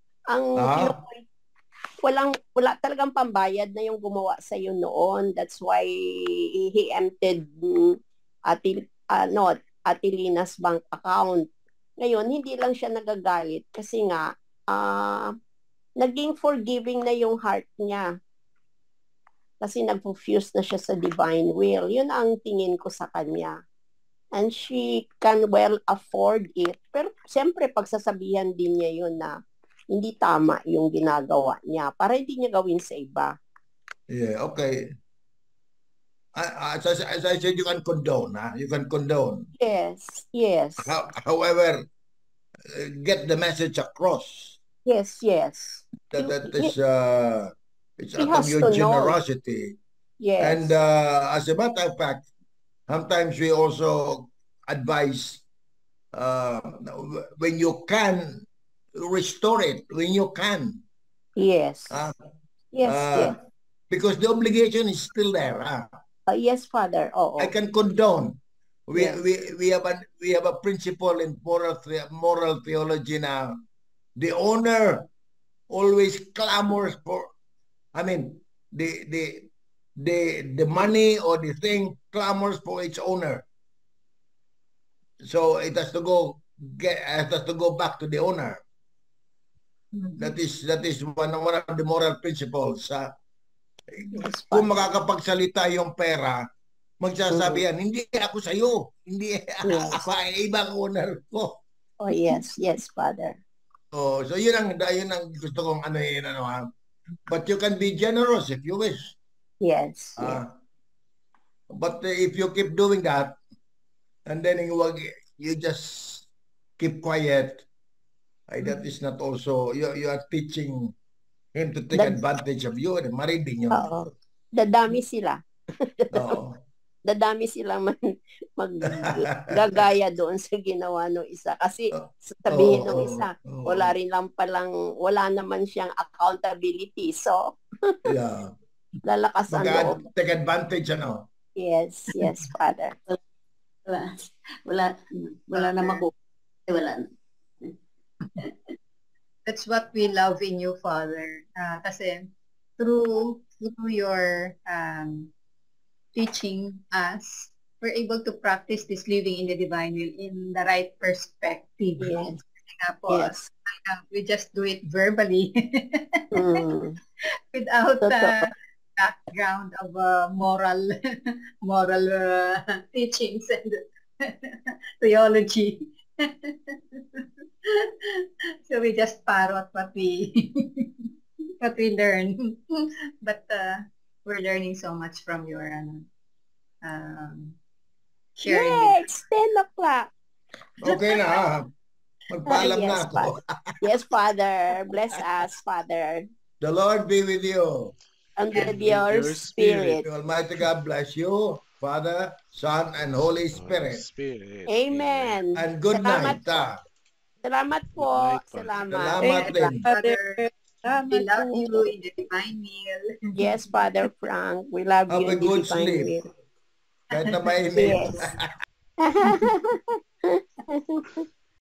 Wala talagang pambayad na yung gumawa sa iyo noon. That's why he emptied Ate Lina's bank account. Ngayon, hindi lang siya nagagalit kasi nga, naging forgiving na yung heart niya. Kasi nag-fuse na siya sa divine will. Yun ang tingin ko sa kanya. And she can well afford it. Pero siyempre, pagsasabihan din niya yun na hindi tama yung ginagawa niya para hindi niya gawin sa iba. Yeah, okay. As I said, you can condone. You can condone. Yes. However, get the message across. Yes. That is... it's out of your generosity. Yes. And as a matter of fact, sometimes we also advise when you can, restore it when you can. Yes. Yes. Because the obligation is still there. Yes, Father. I can condone. We have a principle in moral theology now. The owner always clamors for. I mean, the money or the thing clamors for its owner. So it has to go back to the owner. That is one of the moral principles. Yes, kung makakapagsalita yung pera, magsasabi yan, hindi ako sa'yo. Hindi ako ay ibang owner ko. Oh, yes, Father. So yun ang gusto kong But you can be generous if you wish. Yes. But if you keep doing that, and then you just keep quiet, That is not also, you are teaching him to take advantage of you. Married din yun. Oo. Dadami sila. Oo. Dadami silang maggagaya doon sa ginawa ng isa. Kasi sabihin ng isa, wala naman siyang accountability. So, yeah. Lalakas ang loob. Take advantage, ano? Yes, Father. Wala na wala na. That's what we love in you, Father. Kasi through your teaching us, we're able to practice this living in the divine will in the right perspective. Yes. Yes. We just do it verbally without background of moral teachings and theology. So we just parrot what we learn. But we're learning so much from your sharing. Yeah, it's 10 o'clock. Okay na. Magpaalam na ako. Yes, Father. Bless us, Father. The Lord be with you. And with your spirit. The Almighty God bless you, Father, Son, and Holy Spirit. Amen. And good night. Salamat po. Salamat din. Father, we love you in the divine will. Yes, Father Frank. We love you in the divine sleep. will. Kahit na mainit. Yes.